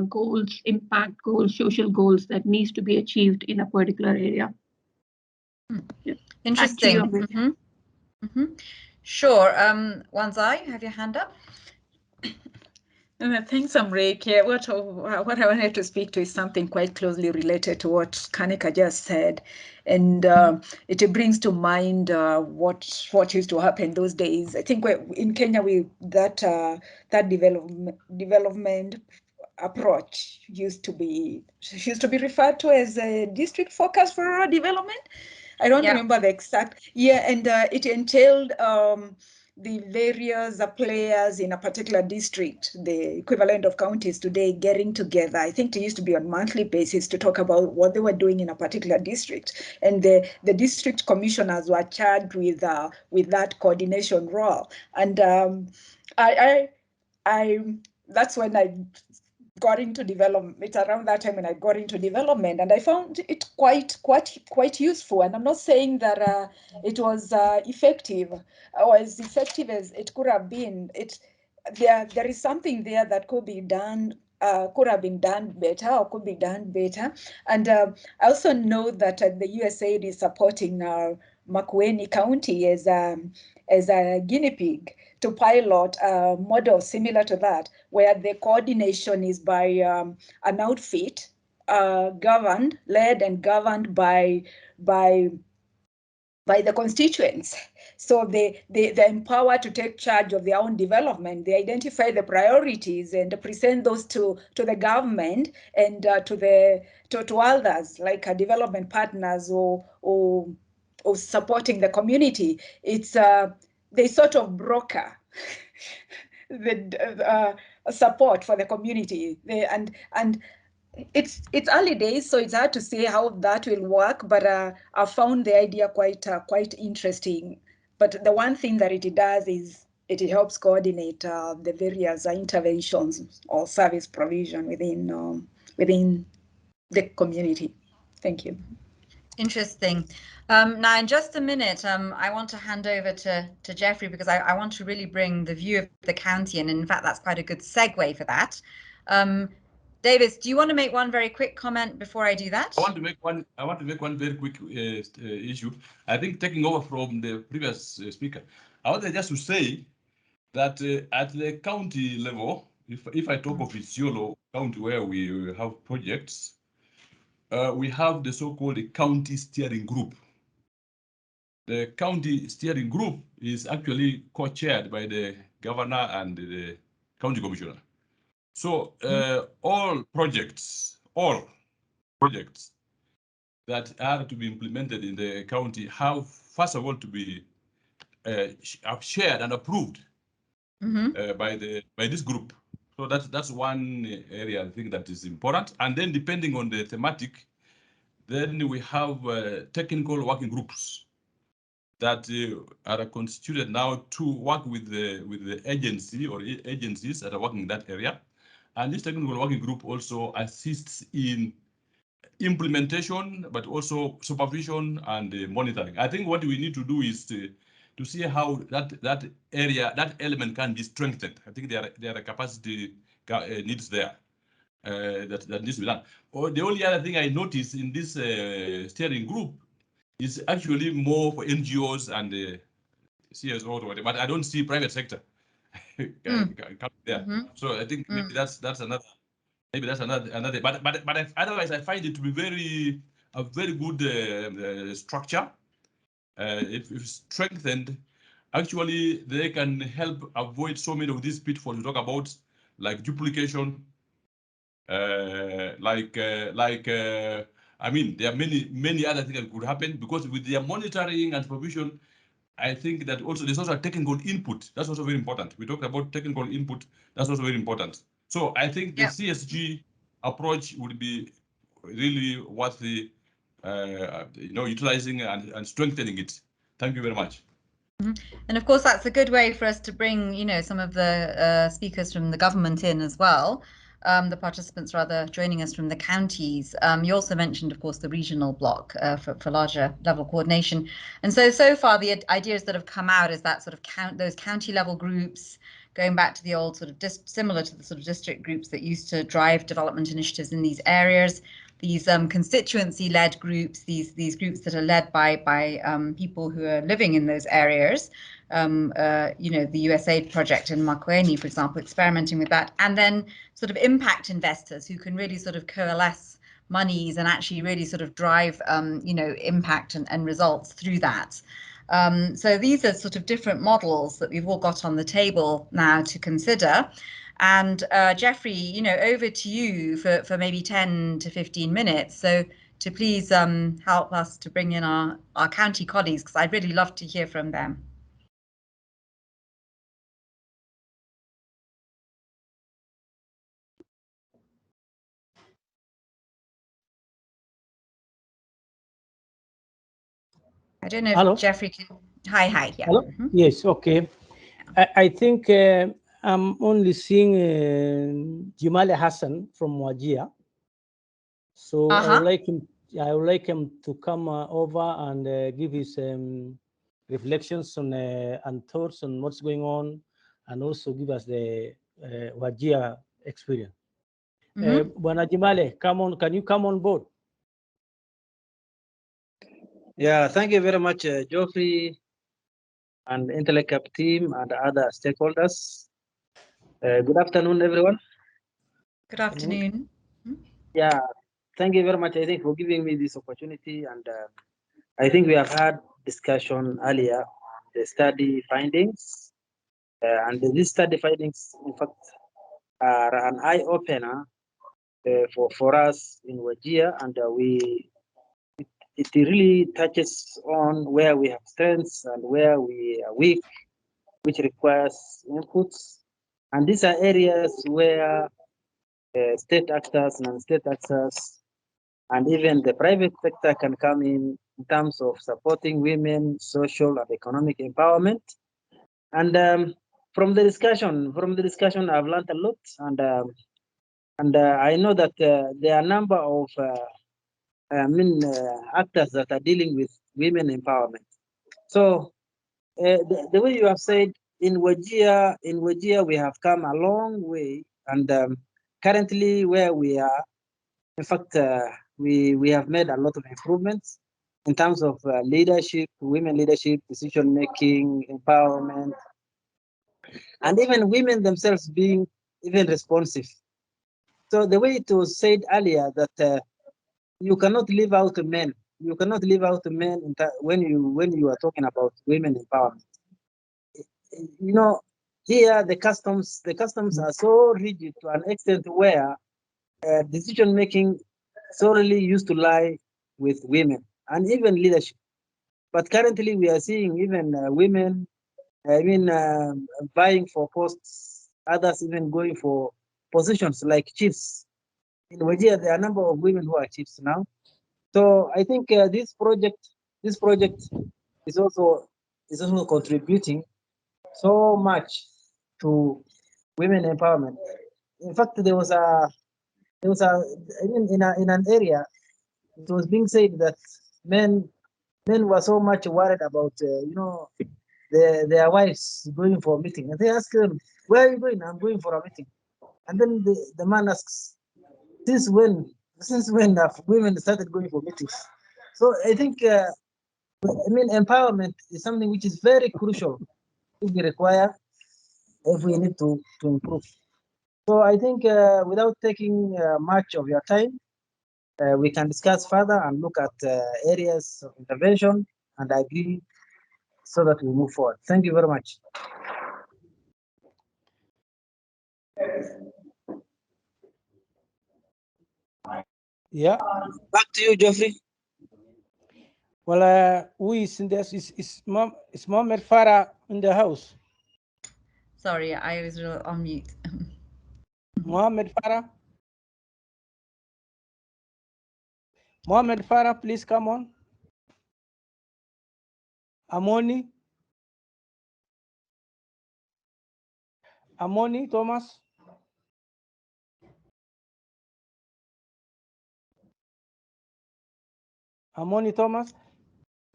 goals, impact goals, social goals that needs to be achieved in a particular area. Yeah. Interesting. Sure. Wanzai, you have your hand up. Thanks, Amrik. Yeah, what I wanted to speak to is something quite closely related to what Kanika just said, and it brings to mind what used to happen those days. I think in Kenya that development approach used to be referred to as a district focus for rural development. I don't remember the exact and it entailed the various players in a particular district, the equivalent of counties today, getting together. I think it used to be on a monthly basis to talk about what they were doing in a particular district. And the district commissioners were charged with that coordination role. And that's when I got into development. It's around that time when I got into development, and I found it quite useful. And I'm not saying that it was effective or as effective as it could have been. There is something there that could be done, could have been done better, or could be done better. And I also know that the USAID is supporting Makueni County as a guinea pig to pilot a model similar to that, where the coordination is by an outfit led and governed by the constituents. So they're empowered to take charge of their own development. They identify the priorities and present those to the government and to others, like development partners or supporting the community. It's they sort of broker the support for the community. And it's early days, so it's hard to say how that will work, but I found the idea quite interesting. But the one thing that it does is it helps coordinate the various interventions or service provision within the community. Thank you. Interesting. Now, in just a minute, I want to hand over to Jeffrey, because I want to really bring the view of the county, and in fact, that's quite a good segue for that. Davis, do you want to make one very quick comment before I do that? I want to make one very quick issue. I think taking over from the previous speaker, I wanted just to say that at the county level, if I talk of Isiolo County, where we have projects, we have the so-called county steering group. The county steering group is actually co-chaired by the governor and the county commissioner. So all projects that are to be implemented in the county have, first of all, to be shared and approved by this group. So that's one area I think that is important. And then depending on the thematic, then we have technical working groups that are constituted now to work with the agency or agencies that are working in that area. And this technical working group also assists in implementation, but also supervision and monitoring. I think what we need to do is to see how that element can be strengthened. I think there are capacity needs there that needs to be done. The only other thing I noticed in this steering group is actually more for NGOs and CSOs or whatever, but I don't see private sector coming there. So I think maybe that's another. Maybe that's another. But otherwise, I find it to be a very good structure. If strengthened, actually they can help avoid so many of these pitfalls we talk about, like duplication. I mean, there are many other things that could happen, because with their monitoring and supervision, I think that also there's also a technical input. That's also very important. We talked about technical input. That's also very important. So I think the CSG approach would be really worth the utilizing and strengthening it. Thank you very much. And of course, that's a good way for us to bring, some of the speakers from the government in as well. The participants rather joining us from the counties. You also mentioned, of course, the regional block for larger level coordination. And so far, the ideas that have come out is that sort of those county level groups, going back to the old sort of similar to the sort of district groups that used to drive development initiatives in these areas. These constituency-led groups, these groups that are led by people who are living in those areas. The USAID project in Makueni, for example, experimenting with that, and then sort of impact investors who can really sort of coalesce monies and actually really sort of drive, impact and results through that. So these are sort of different models that we've all got on the table now to consider. And Jeffrey, over to you for maybe 10 to 15 minutes. So to please help us to bring in our county colleagues, because I'd really love to hear from them. I don't know if Hello? Jeffrey can. Hi, yeah. Hello? Yes, okay. I think I'm only seeing Jumale Hassan from Wajir. So I would like him to come over and give his reflections on and thoughts on what's going on, and also give us the Wajir experience. Bwana Jumale, come on, can you come on board? Yeah, thank you very much, Geoffrey and Intellecap team and other stakeholders. Good afternoon, everyone. Good afternoon. Yeah, thank you very much, I think, for giving me this opportunity. And I think we have had discussion earlier on the study findings. And these study findings, in fact, are an eye-opener for us in Wajir. And it really touches on where we have strengths and where we are weak, which requires inputs. And these are areas where state actors, non-state actors, and even the private sector can come in terms of supporting women, social and economic empowerment. And from the discussion, I've learned a lot, and I know that there are a number of actors that are dealing with women empowerment. So the way you have said, in Wajir we have come a long way, and currently where we are, in fact, we have made a lot of improvements in terms of leadership, women leadership, decision making, empowerment, and even women themselves being even responsive. So the way it was said earlier that you cannot leave out men. You cannot leave out men when you are talking about women empowerment. You know, here the customs are so rigid to an extent where decision making solely used to lie with women and even leadership. But currently we are seeing even women, vying for posts, others even going for positions like chiefs. In Wajir, there are a number of women who are chiefs now. So I think this project is also contributing so much to women empowerment. In fact, there was in an area, it was being said that men were so much worried about their wives going for a meeting, and they ask them, "Where are you going?" "I'm going for a meeting." And then the man asks, "Since when have women started going for meetings?" So I think empowerment is something which is very crucial if we require, if we need to improve. So I think without taking much of your time, we can discuss further and look at areas of intervention and agree so that we move forward. Thank you very much. Yeah. Back to you, Geoffrey. Well, who is in this? Is Mohammed Farah in the house? Sorry, I was on mute. Mohammed Farah? Mohammed Farah, please come on. Amoni? Amoni, Thomas? Amoni, Thomas?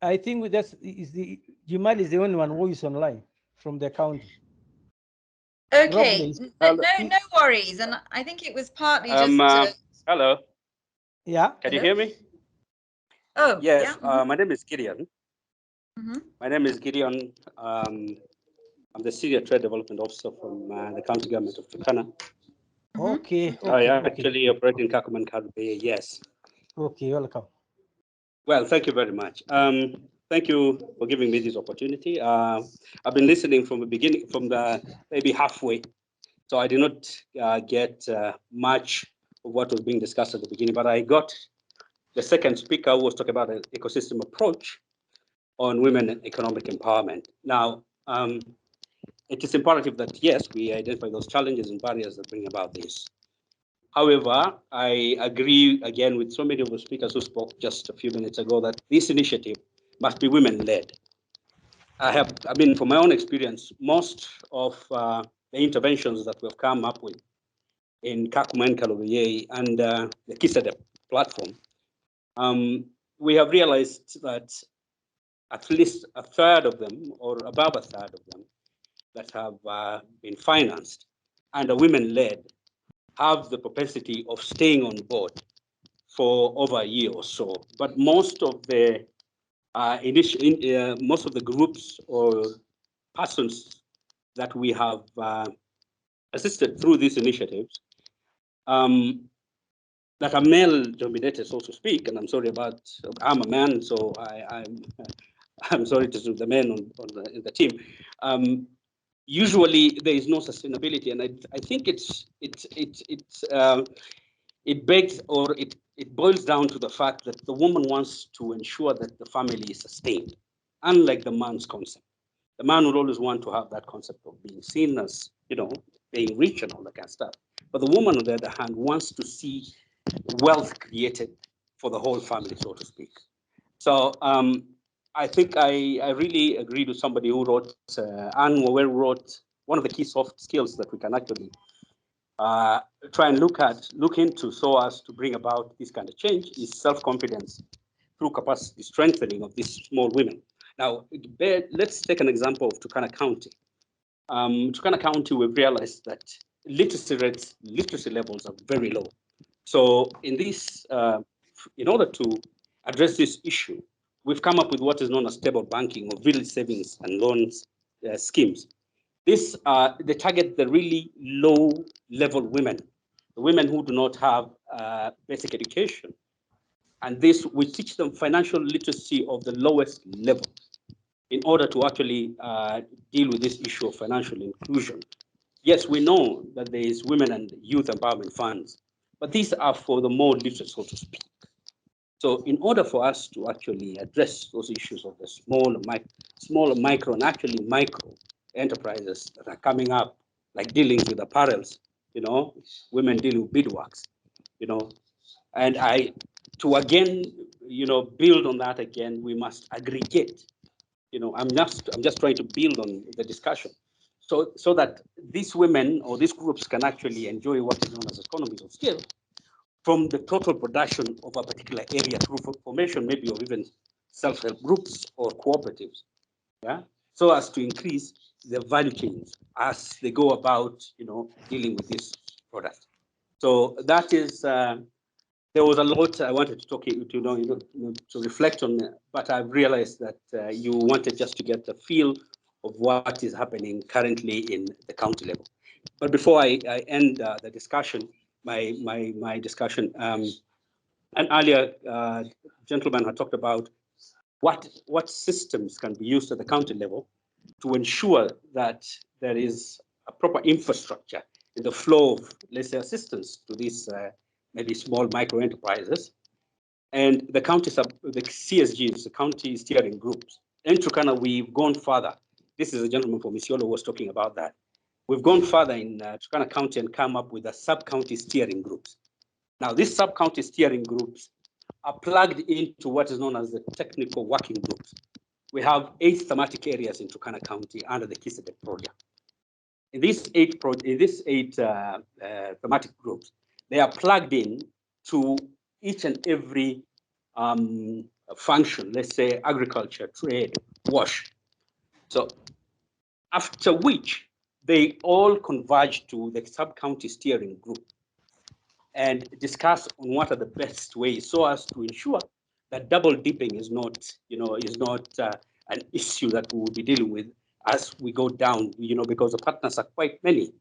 I think Jimal is the only one who is online from the county. Okay, no worries. And I think it was partly just hello. Yeah. Can you hear me? Oh, yes. Yeah. My name is Gideon. My name is Gideon. I'm the Senior Trade Development Officer from the County Government of Turkana. Okay. I actually operate in Kakuman Bay, yes. Okay, welcome. Well, thank you very much. Thank you for giving me this opportunity. I've been listening from the beginning, maybe halfway. So I did not get much of what was being discussed at the beginning, but I got the second speaker who was talking about an ecosystem approach on women and economic empowerment. Now, it is imperative that, yes, we identify those challenges and barriers that bring about this. However, I agree again with so many of the speakers who spoke just a few minutes ago that this initiative must be women-led. I mean, from my own experience, most of the interventions that we've come up with in Kakuma and Kalobeye and the KISADEP platform, we have realized that at least a third of them, or above a third of them, that have been financed and are women-led have the propensity of staying on board for over a year or so. But most of the most of the groups or persons that we have assisted through these initiatives that are male-dominated, so to speak, and I'm sorry about, I'm a man, so I'm sorry to the men in the team. Usually there is no sustainability, and I think it begs, or it boils down to the fact that the woman wants to ensure that the family is sustained, unlike the man's concept. The man would always want to have that concept of being seen as, being rich and all that kind of stuff. But the woman, on the other hand, wants to see wealth created for the whole family, so to speak. So I think I really agree with somebody who wrote, Anne Wawel wrote, one of the key soft skills that we can actually try and look into so as to bring about this kind of change is self-confidence through capacity strengthening of these small women. Now, let's take an example of Turkana County. Turkana County, we've realized that literacy levels are very low. So in this, in order to address this issue, we've come up with what is known as stable banking or village savings and loans schemes. This, they target the really low-level women, the women who do not have basic education. And this, we teach them financial literacy of the lowest level in order to actually deal with this issue of financial inclusion. Yes, we know that there is women and youth empowerment funds, but these are for the more literate, so to speak. So in order for us to actually address those issues of the smaller micro, and actually micro enterprises that are coming up, like dealing with apparels, women dealing with beadworks, and to again, build on that again, we must aggregate. I'm just trying to build on the discussion, so that these women or these groups can actually enjoy what is known as economies of scale from the total production of a particular area through formation, maybe of even self-help groups or cooperatives, so as to increase the value chains as they go about, dealing with this product. So that is. There was a lot I wanted to talk to reflect on, but I've realized that you wanted just to get the feel of what is happening currently in the county level. But before I end the discussion, my discussion, an earlier gentleman had talked about what systems can be used at the county level to ensure that there is a proper infrastructure in the flow of, let's say, assistance to these maybe small micro enterprises. And the CSGs, the county steering groups. In Turkana, we've gone further. This is a gentleman from Isiolo who was talking about that. We've gone further in Turkana County and come up with the sub-county steering groups. Now, these sub-county steering groups are plugged into what is known as the technical working groups. We have 8 thematic areas in Turkana County under the KISADEP project. In these 8 thematic groups, they are plugged in to each and every function, let's say agriculture, trade, wash. So after which they all converge to the sub-county steering group and discuss on what are the best ways so as to ensure that double dipping is not, an issue that we will be dealing with as we go down, because the partners are quite many.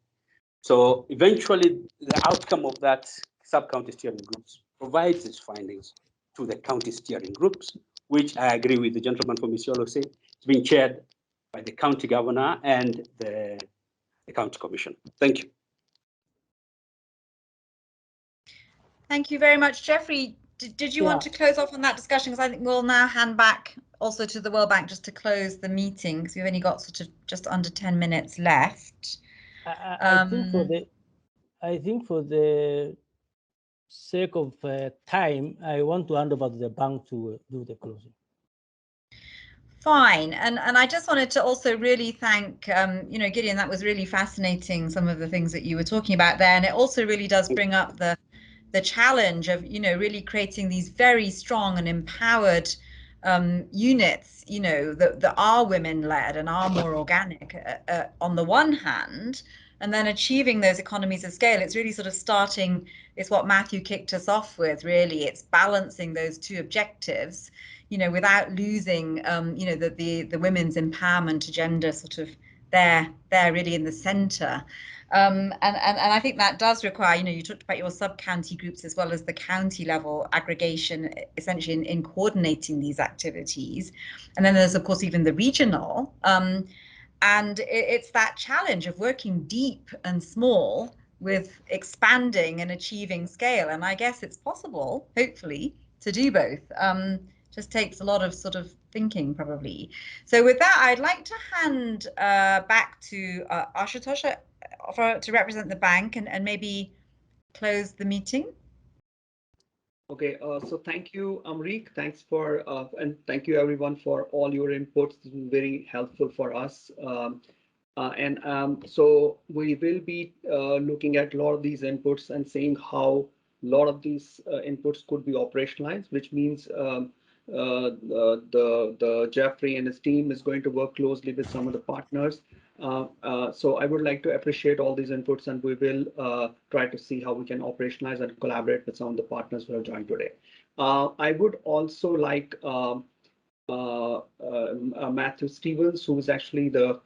So eventually the outcome of that sub-county steering groups provides its findings to the county steering groups, which I agree with the gentleman from Isiolo say, it's being chaired by the county governor and the county commission. Thank you. Thank you very much, Jeffrey. Did you want to close off on that discussion? Because I think we'll now hand back also to the World Bank just to close the meeting, because we've only got sort of just under 10 minutes left. I think for the sake of time, I want to hand over to the bank to do the closing. Fine, and I just wanted to also really thank Gideon. That was really fascinating, some of the things that you were talking about there, and it also really does bring up the challenge of really creating these very strong and empowered units that are women-led and are more organic on the one hand, and then achieving those economies of scale. It's really sort of starting, it's what Matthew kicked us off with, really. It's balancing those two objectives, without losing the women's empowerment agenda sort of there really in the center. And I think that does require, you talked about your sub-county groups as well as the county level aggregation, essentially in coordinating these activities. And then there's, of course, even the regional. And it's that challenge of working deep and small with expanding and achieving scale. And I guess it's possible, hopefully, to do both. Just takes a lot of sort of thinking, probably. So with that, I'd like to hand back to Ashutosh to represent the bank and maybe close the meeting. Okay, so thank you, Amrik. Thanks for, and thank you everyone for all your inputs. This was very helpful for us. So we will be looking at a lot of these inputs and seeing how a lot of these inputs could be operationalized, which means the Jeffrey and his team is going to work closely with some of the partners. So I would like to appreciate all these inputs, and we will try to see how we can operationalize and collaborate with some of the partners who have joined today. I would also like Matthew Stevens, who is actually the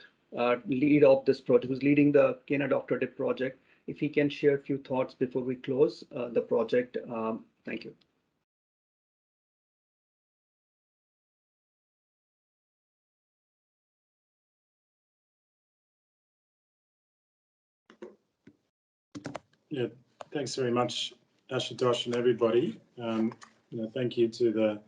lead of this project, who's leading the Kenya DRDIP project, if he can share a few thoughts before we close the project. Thank you. Yeah, thanks very much, Ashutosh and everybody. Thank you to the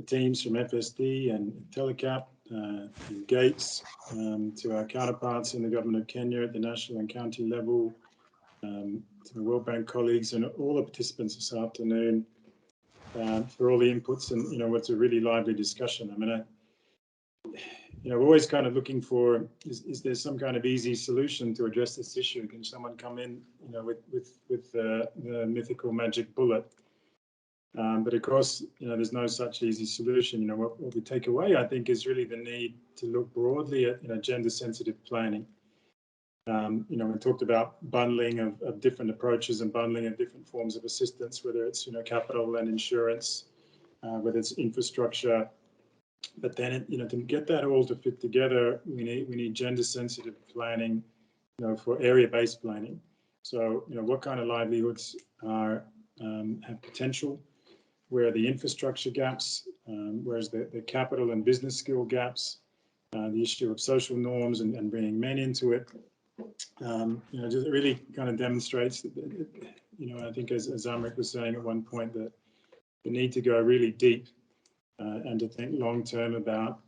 teams from FSD and Intellecap, and Gates, to our counterparts in the government of Kenya at the national and county level, to the World Bank colleagues and all the participants this afternoon for all the inputs and what's a really lively discussion. I mean, we're always kind of looking for, is there some kind of easy solution to address this issue? Can someone come in, with the mythical magic bullet? But of course, there's no such easy solution. What we take away, I think, is really the need to look broadly at gender-sensitive planning. We talked about bundling of different approaches and bundling of different forms of assistance, whether it's capital and insurance, whether it's infrastructure. But then, to get that all to fit together, we need gender-sensitive planning, for area-based planning. So, what kind of livelihoods have potential? Where are the infrastructure gaps? Where's the capital and business skill gaps? The issue of social norms and bringing men into it. Just really kind of demonstrates that, I think as Amrik was saying at one point, that the need to go really deep and to think long term about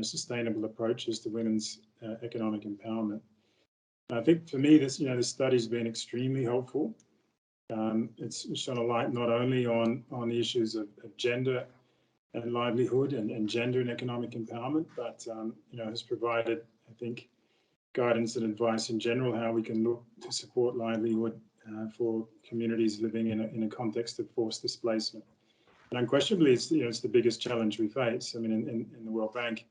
sustainable approaches to women's economic empowerment. I think for me, this study's been extremely helpful. It's shone a light not only on the issues of gender and livelihood and gender and economic empowerment, but has provided, I think, guidance and advice in general how we can look to support livelihood for communities living in a context of forced displacement. And unquestionably, it's the biggest challenge we face. I mean, in the World Bank,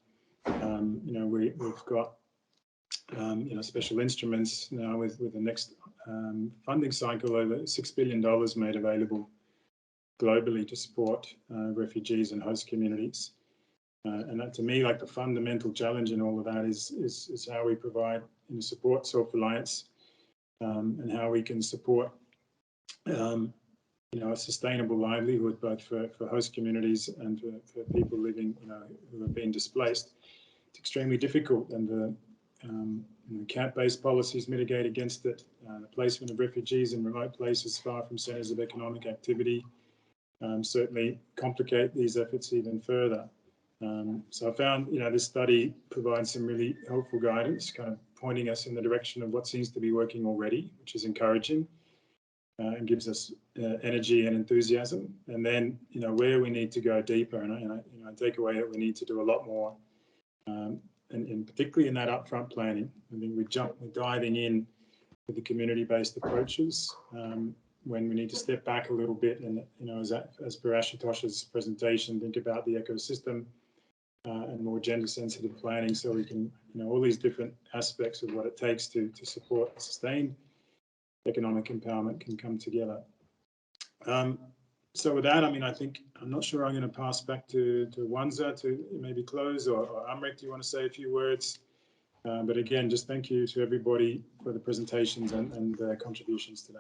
we've got special instruments now with the next funding cycle, over $6 billion made available globally to support refugees and host communities. And that, to me, like the fundamental challenge in all of that is how we provide support self-reliance and how we can support a sustainable livelihood both for host communities and for people living who have been displaced. It's extremely difficult, and the camp-based policies mitigate against it. The placement of refugees in remote places far from centres of economic activity certainly complicate these efforts even further. So I found, this study provides some really helpful guidance, kind of pointing us in the direction of what seems to be working already, which is encouraging. and gives us energy and enthusiasm. And then, where we need to go deeper, and I take away that we need to do a lot more, and particularly in that upfront planning. I think we're diving in with the community-based approaches when we need to step back a little bit and, as per Ashutos's presentation, think about the ecosystem and more gender-sensitive planning, so we can, all these different aspects of what it takes to support sustained economic empowerment can come together. So with that, I think, I'm not sure I'm going to pass back to Wanza to maybe close, or Amrik, do you want to say a few words? But again, just thank you to everybody for the presentations and their contributions today.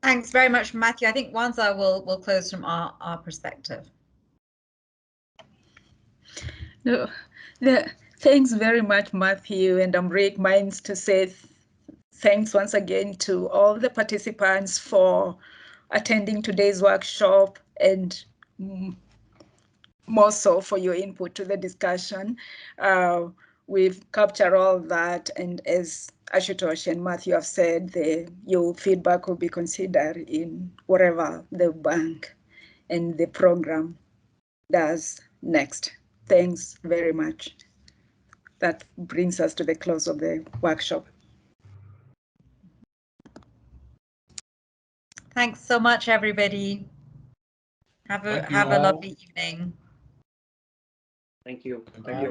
Thanks very much, Matthew. I think Wanza will close from our perspective. No, thanks very much, Matthew and Amrik. Mine's to say thanks once again to all the participants for attending today's workshop, and more so for your input to the discussion. We've captured all that, and as Ashutosh and Matthew have said, your feedback will be considered in whatever the bank and the program does next. Thanks very much. That brings us to the close of the workshop. Thanks so much, everybody. Have a lovely evening. Thank you. Thank you.